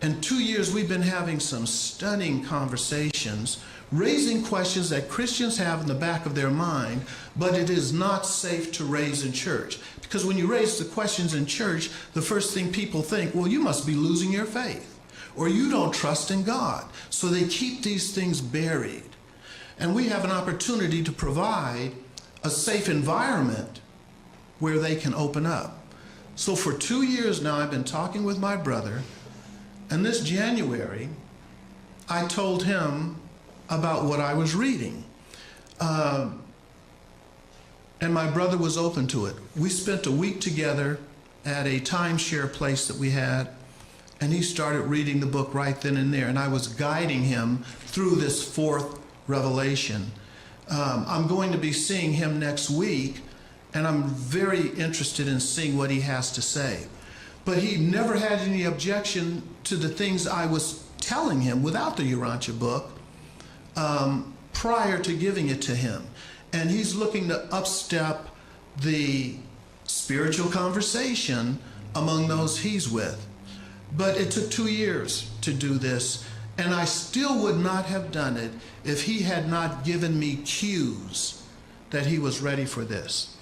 In 2 years, we've been having some stunning conversations, raising questions that Christians have in the back of their mind, but it is not safe to raise in church. Because when you raise the questions in church, the first thing people think, well, you must be losing your faith, or you don't trust in God. So they keep these things buried. And we have an opportunity to provide a safe environment where they can open up. So for 2 years now, I've been talking with my brother, and this January, I told him about what I was reading. And my brother was open to it. We spent a week together at a timeshare place that we had, and he started reading the book right then and there, and I was guiding him through this fourth revelation. I'm going to be seeing him next week, and I'm very interested in seeing what he has to say. But he never had any objection to the things I was telling him without the Urantia book prior to giving it to him. And he's looking to upstep the spiritual conversation among those he's with. But it took 2 years to do this, and I still would not have done it if he had not given me cues that he was ready for this.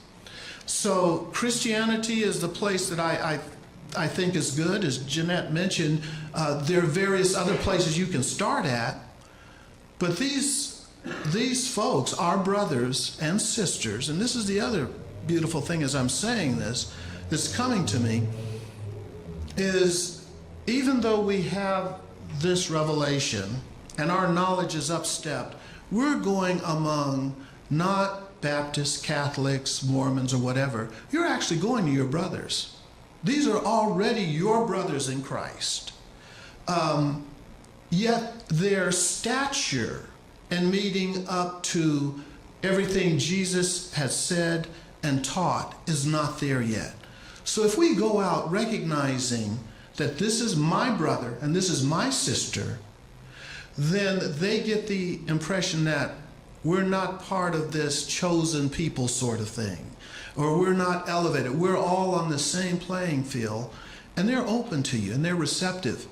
So Christianity is the place that I think is good. As Jeanette mentioned, there are various other places you can start at, but these folks, our brothers and sisters, and this is the other beautiful thing as I'm saying this, that's coming to me, is even though we have this revelation and our knowledge is upstepped, we're going among not Baptists, Catholics, Mormons, or whatever. You're actually going to your brothers. These are already your brothers in Christ. Yet their stature and meeting up to everything Jesus has said and taught is not there yet. So if we go out recognizing that this is my brother and this is my sister, then they get the impression that we're not part of this chosen people sort of thing, or we're not elevated. We're all on the same playing field, and they're open to you and they're receptive.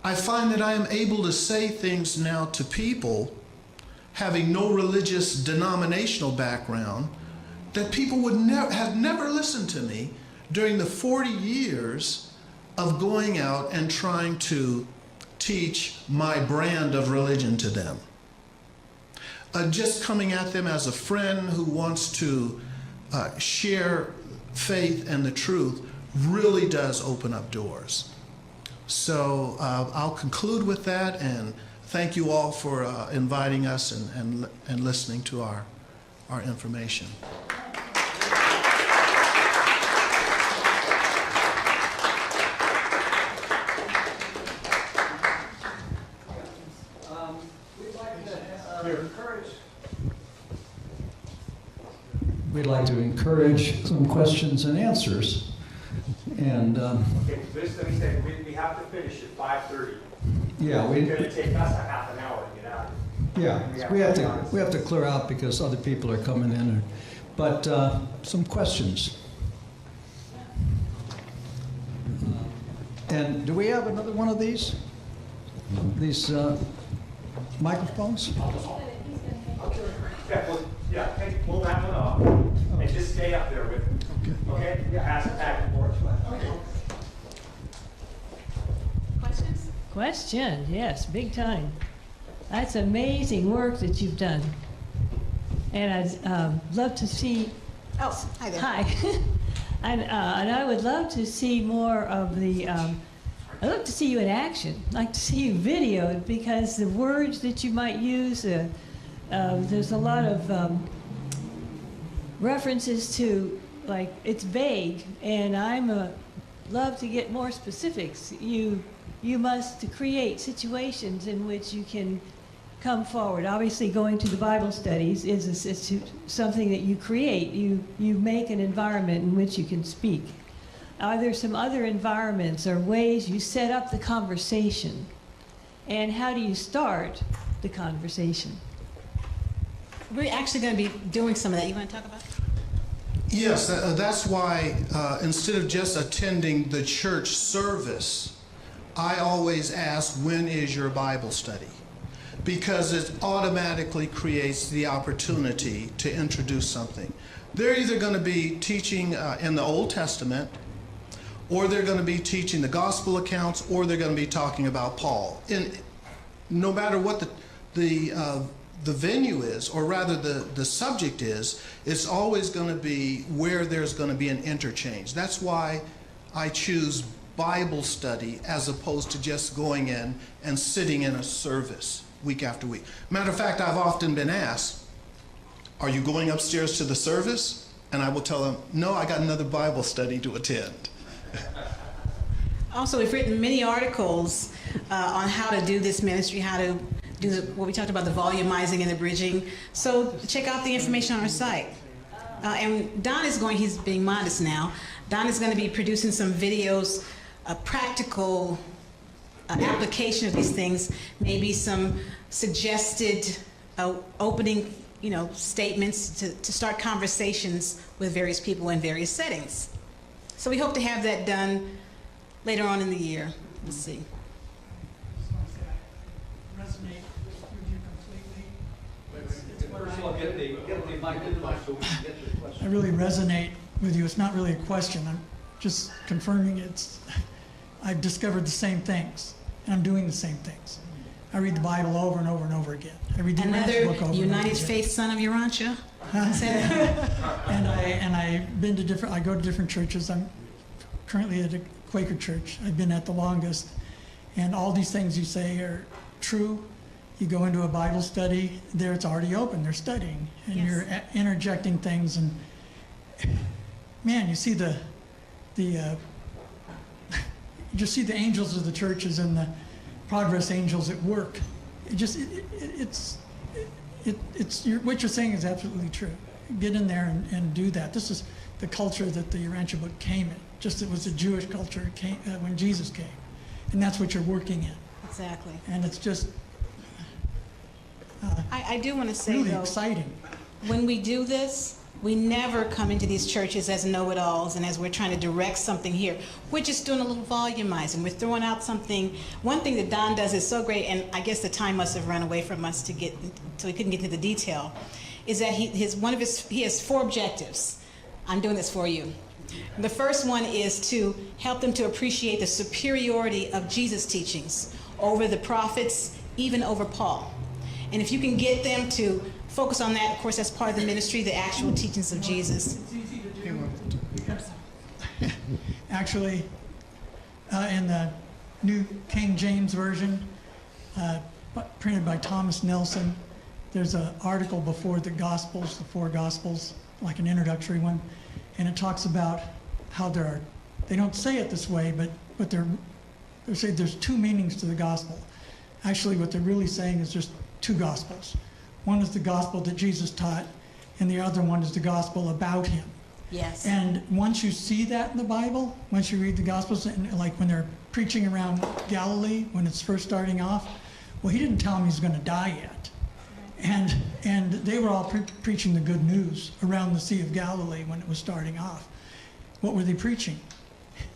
I find that I am able to say things now to people having no religious denominational background that people would have never listened to me during the 40 years of going out and trying to teach my brand of religion to them. Just coming at them as a friend who wants to share faith and the truth really does open up doors. So I'll conclude with that, and thank you all for inviting us and listening to our information. We'd like to encourage some questions and answers. And Okay, let me say, we have to finish at 5:30. yeah, It's going to take us a half an hour to get out. we have to clear out because other people are coming in. But some questions. And do we have another one of these? These microphones? Yeah, well, yeah, take, we'll just stay up there with me. Okay? Pass it back and forth. Questions? Question, yes, big time. That's amazing work that you've done. And I'd love to see. Oh, hi there. Hi. And I would love to see more of the. I'd love to see you in action. I'd like to see you videoed because the words that you might use. There's a lot of references to, like, it's vague, and love to get more specifics. You must create situations in which you can come forward. Obviously, going to the Bible studies is something that you create. You make an environment in which you can speak. Are there some other environments or ways you set up the conversation? And how do you start the conversation? We're actually going to be doing some of that. You want to talk about it? Yes, that's why instead of just attending the church service, I always ask, when is your Bible study? Because it automatically creates the opportunity to introduce something. They're either going to be teaching in the Old Testament, or they're going to be teaching the gospel accounts, or they're going to be talking about Paul. And no matter what the venue is, or rather the subject is, it's always going to be where there's going to be an interchange. That's why I choose Bible study as opposed to just going in and sitting in a service week after week. Matter of fact, I've often been asked, are you going upstairs to the service? And I will tell them, no, I got another Bible study to attend. Also, we've written many articles on how to do this ministry, how to do what we talked about, the volumizing and the bridging. So check out the information on our site. And Don is going, he's being modest now, Don is going to be producing some videos, a practical application of these things, maybe some suggested opening, statements to start conversations with various people in various settings. So we hope to have that done later on in the year. Let's see. Resonate with you completely. First of all, get the mic to the mic so we can get your question. I really resonate with you. It's not really a question. I'm just confirming I've discovered the same things, and I'm doing the same things. I read the Bible over and over and over again. I read the Another book over United and over again. Faith son of Urantia. And I've been to I go to different churches. I'm currently at a Quaker church. I've been at the longest. And all these things you say are true. You go into a Bible study, there it's already open. They're studying. And Yes. you're interjecting things. And man, you see you just see the angels of the churches and the progress angels at work. What you're saying is absolutely true. Get in there and do that. This is the culture that the Urantia book came in. Just it was a Jewish culture when Jesus came. And that's what you're working in. Exactly. And it's just I do want to say, really though, exciting. when we do this, we never come into these churches as know-it-alls and as we're trying to direct something here. We're just doing a little volumizing. We're throwing out something. One thing that Don does is so great, and I guess the time must have run away from us so he couldn't get into the detail, is that he has 4 objectives. I'm doing this for you. The first one is to help them to appreciate the superiority of Jesus' teachings over the prophets, even over Paul. And if you can get them to focus on that, of course, that's part of the ministry, the actual teachings of Jesus. It's easy to do because actually, in the New King James Version, printed by Thomas Nelson, there's an article before the Gospels, the 4 Gospels, like an introductory one, and it talks about how they don't say it this way, but they say there's 2 meanings to the gospel. Actually, what they're really saying is just 2 gospels. One is the gospel that Jesus taught, and the other one is the gospel about him. Yes. And once you see that in the Bible, once you read the Gospels, and like when they're preaching around Galilee, when it's first starting off, well, he didn't tell them he's going to die yet. And they were all preaching the good news around the Sea of Galilee when it was starting off. What were they preaching?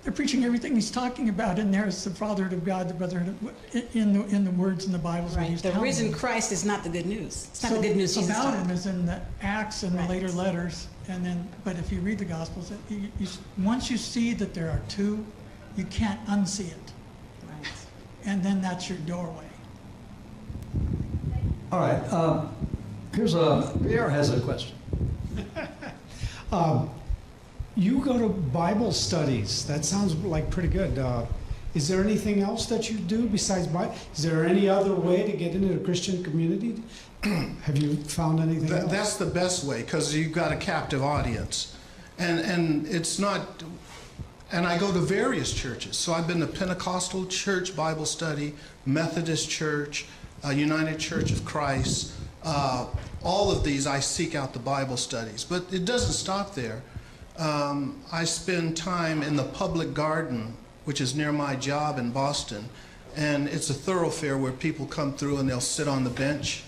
they're preaching everything he's talking about in there. It's the fatherhood of God, the brotherhood of, in the words in the Bible. Right. He's The telling risen them. Christ is not the good news. It's not So the good news Jesus about taught. him is in the Acts and the Right. later letters, and then. But if you read the Gospels, once you see that there are two, you can't unsee it, Right. and then that's your doorway. All right, Pierre has a question. You go to Bible studies. That sounds like pretty good. Is there anything else that you do besides Bible? Is there any other way to get into the Christian community? Have you found anything else? That's the best way, because you've got a captive audience. And it's not, and I go to various churches. So I've been to Pentecostal church Bible study, Methodist church, United Church of Christ. All of these I seek out the Bible studies. But it doesn't stop there. I spend time in the public garden, which is near my job in Boston. And it's a thoroughfare where people come through and they'll sit on the bench.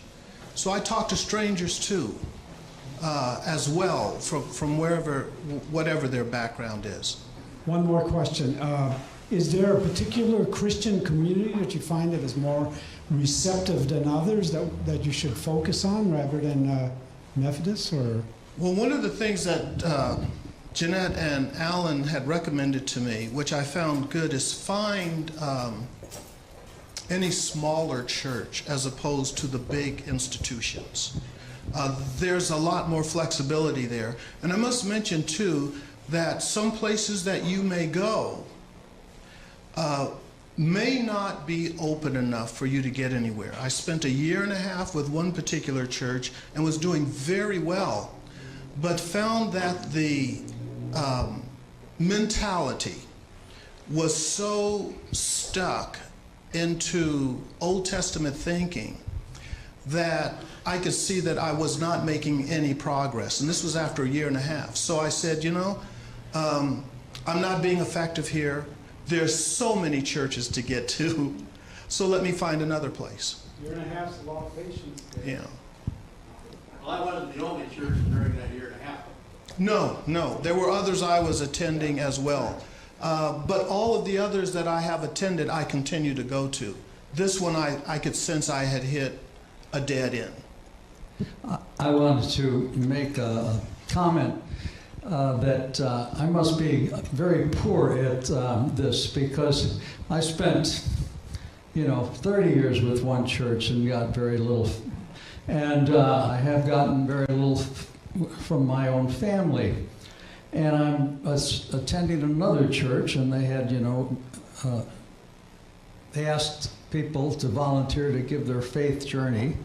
So I talk to strangers too, as well, from wherever, whatever their background is. One more question. Is there a particular Christian community that you find that is more receptive than others that you should focus on rather than Methodists? Or? Well, one of the things that Jeanette and Alan had recommended to me, which I found good, is find any smaller church as opposed to the big institutions. There's a lot more flexibility there. And I must mention, too, that some places that you may go may not be open enough for you to get anywhere. I spent 1.5 years with one particular church and was doing very well, but found that the mentality was so stuck into Old Testament thinking that I could see that I was not making any progress. And this was after 1.5 years. So I said, you know, I'm not being effective here. There's so many churches to get to, so let me find another place. 1.5 years is a lot of patience. Yeah. Well, I wasn't the only church during that 1.5 years. No. There were others I was attending as well. But all of the others that I have attended, I continue to go to. This one, I could sense I had hit a dead end. I wanted to make a comment that I must be very poor at this, because I spent, 30 years with one church and got very little, and I have gotten very little from my own family. And I'm attending another church, and they had, they asked people to volunteer to give their faith journey.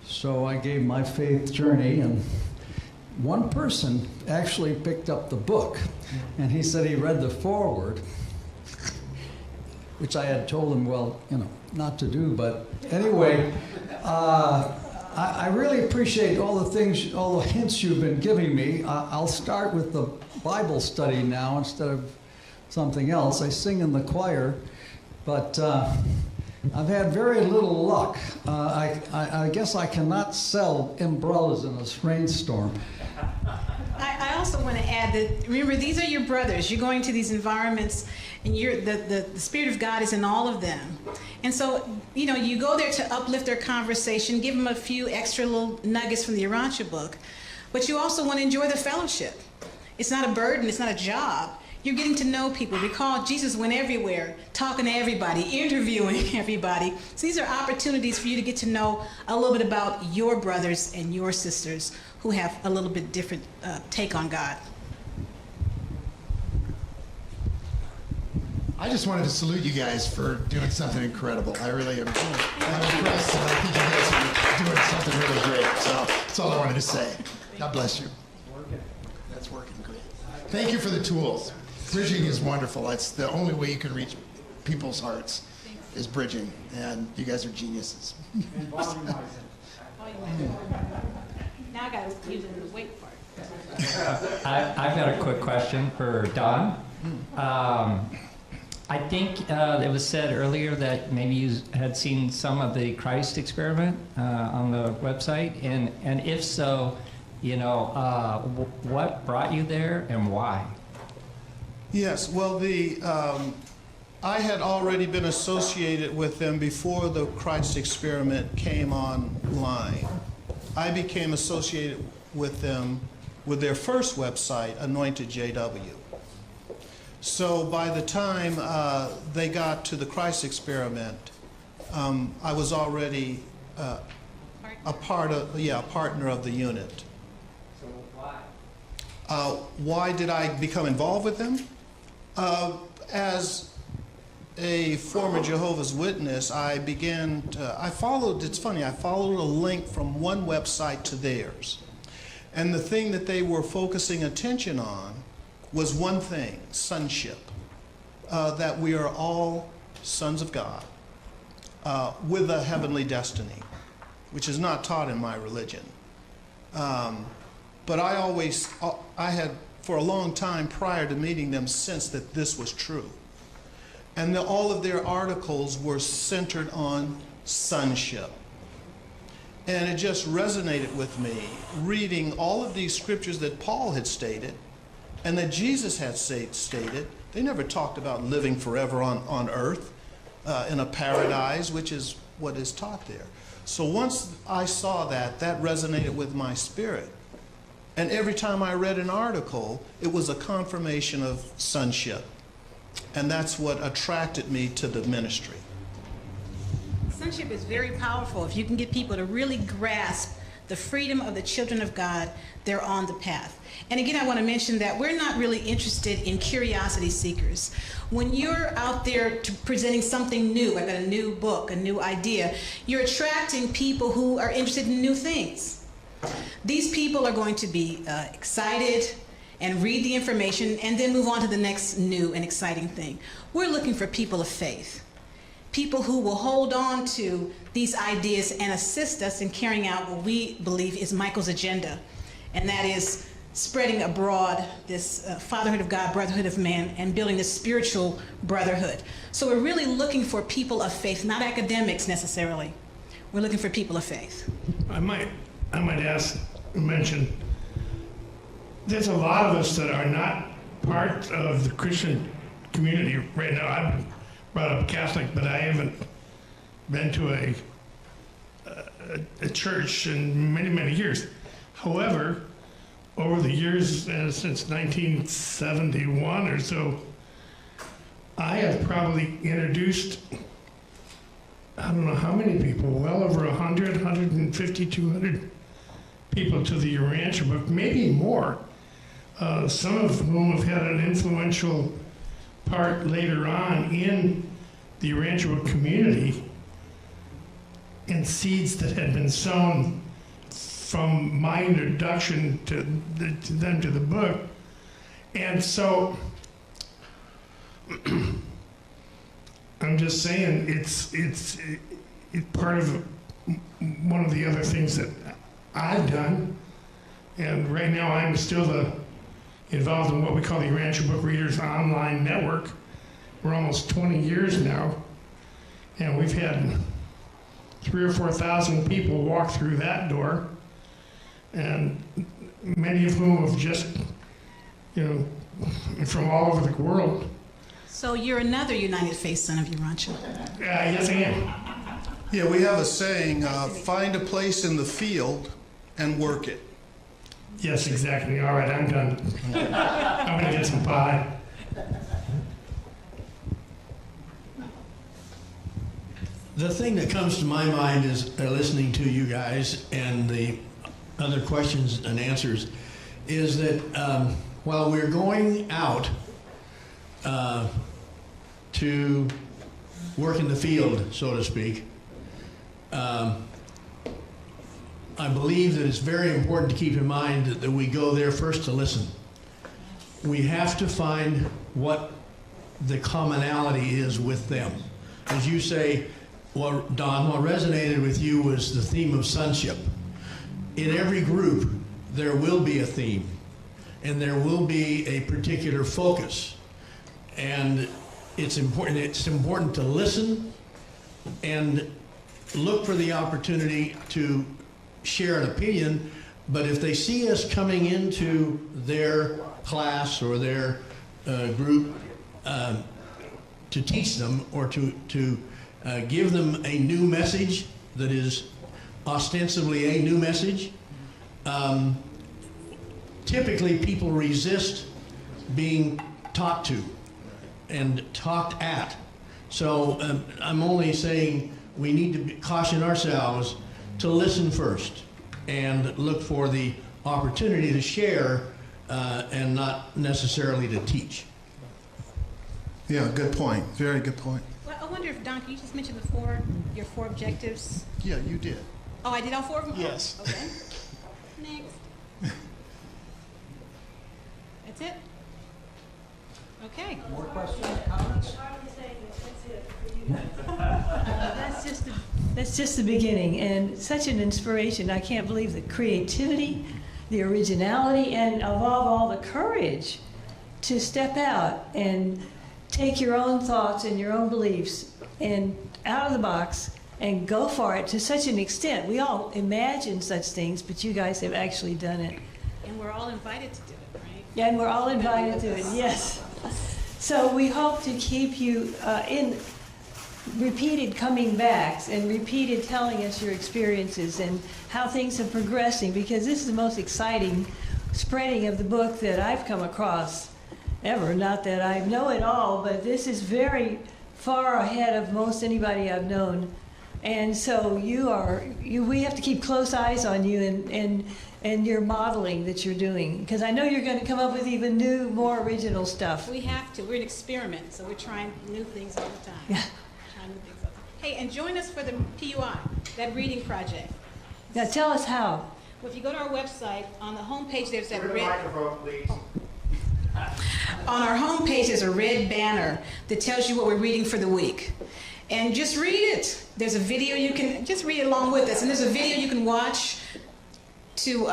So I gave my faith journey, and one person actually picked up the book, and he said he read the foreword, which I had told him, well, not to do. But anyway, I really appreciate all the things, all the hints you've been giving me. I'll start with the Bible study now instead of something else. I sing in the choir, but I've had very little luck. I guess I cannot sell umbrellas in a rainstorm. I also want to add that, remember, these are your brothers. You're going to these environments, and the Spirit of God is in all of them. And so, you go there to uplift their conversation, give them a few extra little nuggets from the Urantia book, but you also want to enjoy the fellowship. It's not a burden, it's not a job. You're getting to know people. Recall, Jesus went everywhere, talking to everybody, interviewing everybody. So these are opportunities for you to get to know a little bit about your brothers and your sisters who have a little bit different take on God. I just wanted to salute you guys for doing something incredible. I really am. I'm impressed, and I think you guys are doing something really great. So that's all I wanted to say. God bless you. That's working great. Thank you for the tools. Bridging is wonderful. That's the only way you can reach people's hearts is bridging, and you guys are geniuses. And volumizing. Now I got to use it in the weight part. I've got a quick question for Don. I think it was said earlier that maybe you had seen some of the Christ experiment on the website, and if so, what brought you there and why? Yes, well, I had already been associated with them before the Christ Experiment came online. I became associated with them with their first website, Anointed JW. So by the time they got to the Christ Experiment, I was already a partner of the unit. So why? Why did I become involved with them? As a former Jehovah's Witness, I followed a link from one website to theirs. And the thing that they were focusing attention on was one thing: sonship. That we are all sons of God with a heavenly destiny, which is not taught in my religion. But I had for a long time prior to meeting them sensed that this was true. And all of their articles were centered on sonship. And it just resonated with me, reading all of these scriptures that Paul had stated and that Jesus had stated. They never talked about living forever on earth in a paradise, which is what is taught there. So once I saw that resonated with my spirit. And every time I read an article, it was a confirmation of sonship. And that's what attracted me to the ministry. Sonship is very powerful. If you can get people to really grasp the freedom of the children of God, they're on the path. And again, I want to mention that we're not really interested in curiosity seekers. When you're out there presenting something new, like a new book, a new idea, you're attracting people who are interested in new things. These people are going to be excited and read the information and then move on to the next new and exciting thing. We're looking for people of faith, people who will hold on to these ideas and assist us in carrying out what we believe is Michael's agenda, and that is spreading abroad this fatherhood of God, brotherhood of man, and building this spiritual brotherhood. So we're really looking for people of faith, not academics necessarily. We're looking for people of faith. I might mention, there's a lot of us that are not part of the Christian community right now. I'm brought up Catholic, but I haven't been to a church in many, many years. However, over the years, since 1971 or so, I have probably introduced, I don't know how many people, well over 100, 150, 200 people to the Urantia book, maybe more. Some of whom have had an influential part later on in the Urantia book community, and seeds that had been sown from my introduction to them to the book. And so I'm just saying it's part of one of the other things that I've done. And right now I'm still involved in what we call the Urantia Book Readers Online Network. We're almost 20 years now, and we've had 3,000 or 4,000 people walk through that door, and many of whom have just, from all over the world. So you're another United Faith son of Urantia. Yes, I am. Yeah, we have a saying, find a place in the field and work it. Yes, exactly. All right, I'm done. I'm going to get some pie. The thing that comes to my mind is listening to you guys and the other questions and answers is that while we're going out to work in the field, so to speak, I believe that it's very important to keep in mind that we go there first to listen. We have to find what the commonality is with them. As you say, well, Don, what resonated with you was the theme of sonship. In every group, there will be a theme, and there will be a particular focus. And it's important to listen and look for the opportunity to share an opinion, but if they see us coming into their class or their group to teach them or to give them a new message that is ostensibly a new message. Typically, people resist being talked to and talked at. So I'm only saying we need to caution ourselves to listen first and look for the opportunity to share and not necessarily to teach. Yeah, good point. Very good point. Well, I wonder if, Don, can you just mention your four objectives? Yeah, you did. Oh, I did all four of them? Yes. Oh, okay. Next. That's it? Okay. More questions, comments? That's just the beginning, and such an inspiration. I can't believe the creativity, the originality, and above all, the courage to step out and take your own thoughts and your own beliefs and out of the box and go for it to such an extent. We all imagine such things, but you guys have actually done it. And we're all invited to do it, right? Yeah, and we're all invited to it, yes. So we hope to keep you in repeated coming backs and repeated telling us your experiences and how things are progressing, because this is the most exciting spreading of the book that I've come across ever. Not that I know it all, but this is very far ahead of most anybody I've known. And so we have to keep close eyes on you and your modeling that you're doing, because I know you're going to come up with even new, more original stuff. We have to. We're an experiment, so we're trying new things all the time. Yeah. Trying new things all the time. Hey, and join us for the PUI, that reading project. Now tell us how. Well, if you go to our website, on the homepage there's that red... microphone, please. On our homepage there's a red banner that tells you what we're reading for the week. And just read it. There's a video you can just read along with us, and there's a video you can watch to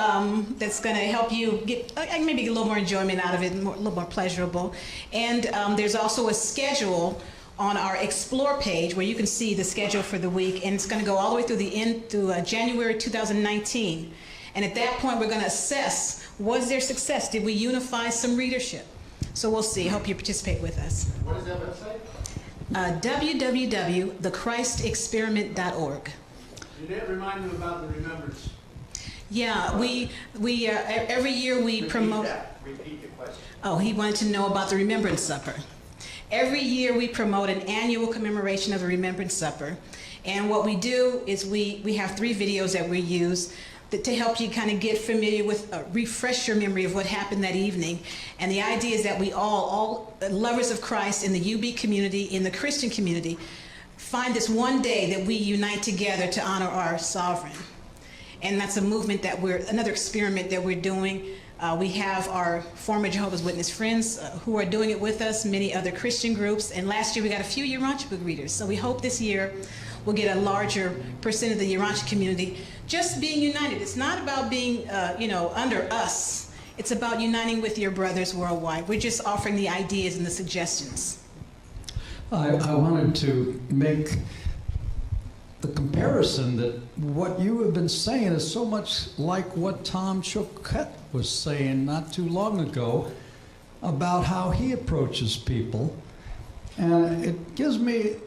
that's going to help you get maybe a little more enjoyment out of it, a little more pleasurable. And there's also a schedule on our Explore page where you can see the schedule for the week, and it's going to go all the way through the end through January 2019. And at that point, we're going to assess: was there success? Did we unify some readership? So we'll see. Hope you participate with us. What is that website? www.thechristexperiment.org. You didn't remind me about the remembrance. Yeah, we every year we promote. Repeat the question. Oh, he wanted to know about the Remembrance Supper. Every year we promote an annual commemoration of the Remembrance Supper, and what we do is we have 3 videos that we use to help you kind of get familiar with, refresh your memory of what happened that evening. And the idea is that we all lovers of Christ in the UB community, in the Christian community, find this one day that we unite together to honor our sovereign. And that's a movement that another experiment that we're doing. We have our former Jehovah's Witness friends who are doing it with us, many other Christian groups, and last year we got a few Urantia book readers. So we hope this year we'll get a larger percent of the Urantia community just being united. It's not about being, under us. It's about uniting with your brothers worldwide. We're just offering the ideas and the suggestions. I wanted to make the comparison that what you have been saying is so much like what Tom Choquette was saying not too long ago about how he approaches people. And it gives me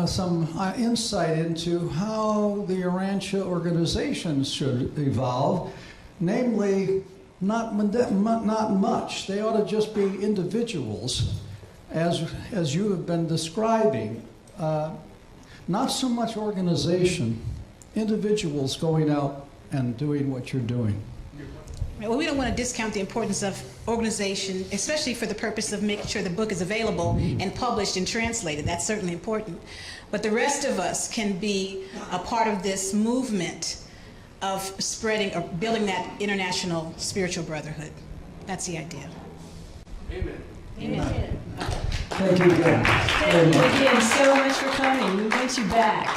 some insight into how the Urantia organizations should evolve, namely not much. They ought to just be individuals, as you have been describing. Not so much organization, individuals going out and doing what you're doing. Well, we don't want to discount the importance of organization, especially for the purpose of making sure the book is available and published and translated. That's certainly important. But the rest of us can be a part of this movement of spreading or building that international spiritual brotherhood. That's the idea. Amen. Amen. Thank you again. Thank you again so much for coming. We want you back.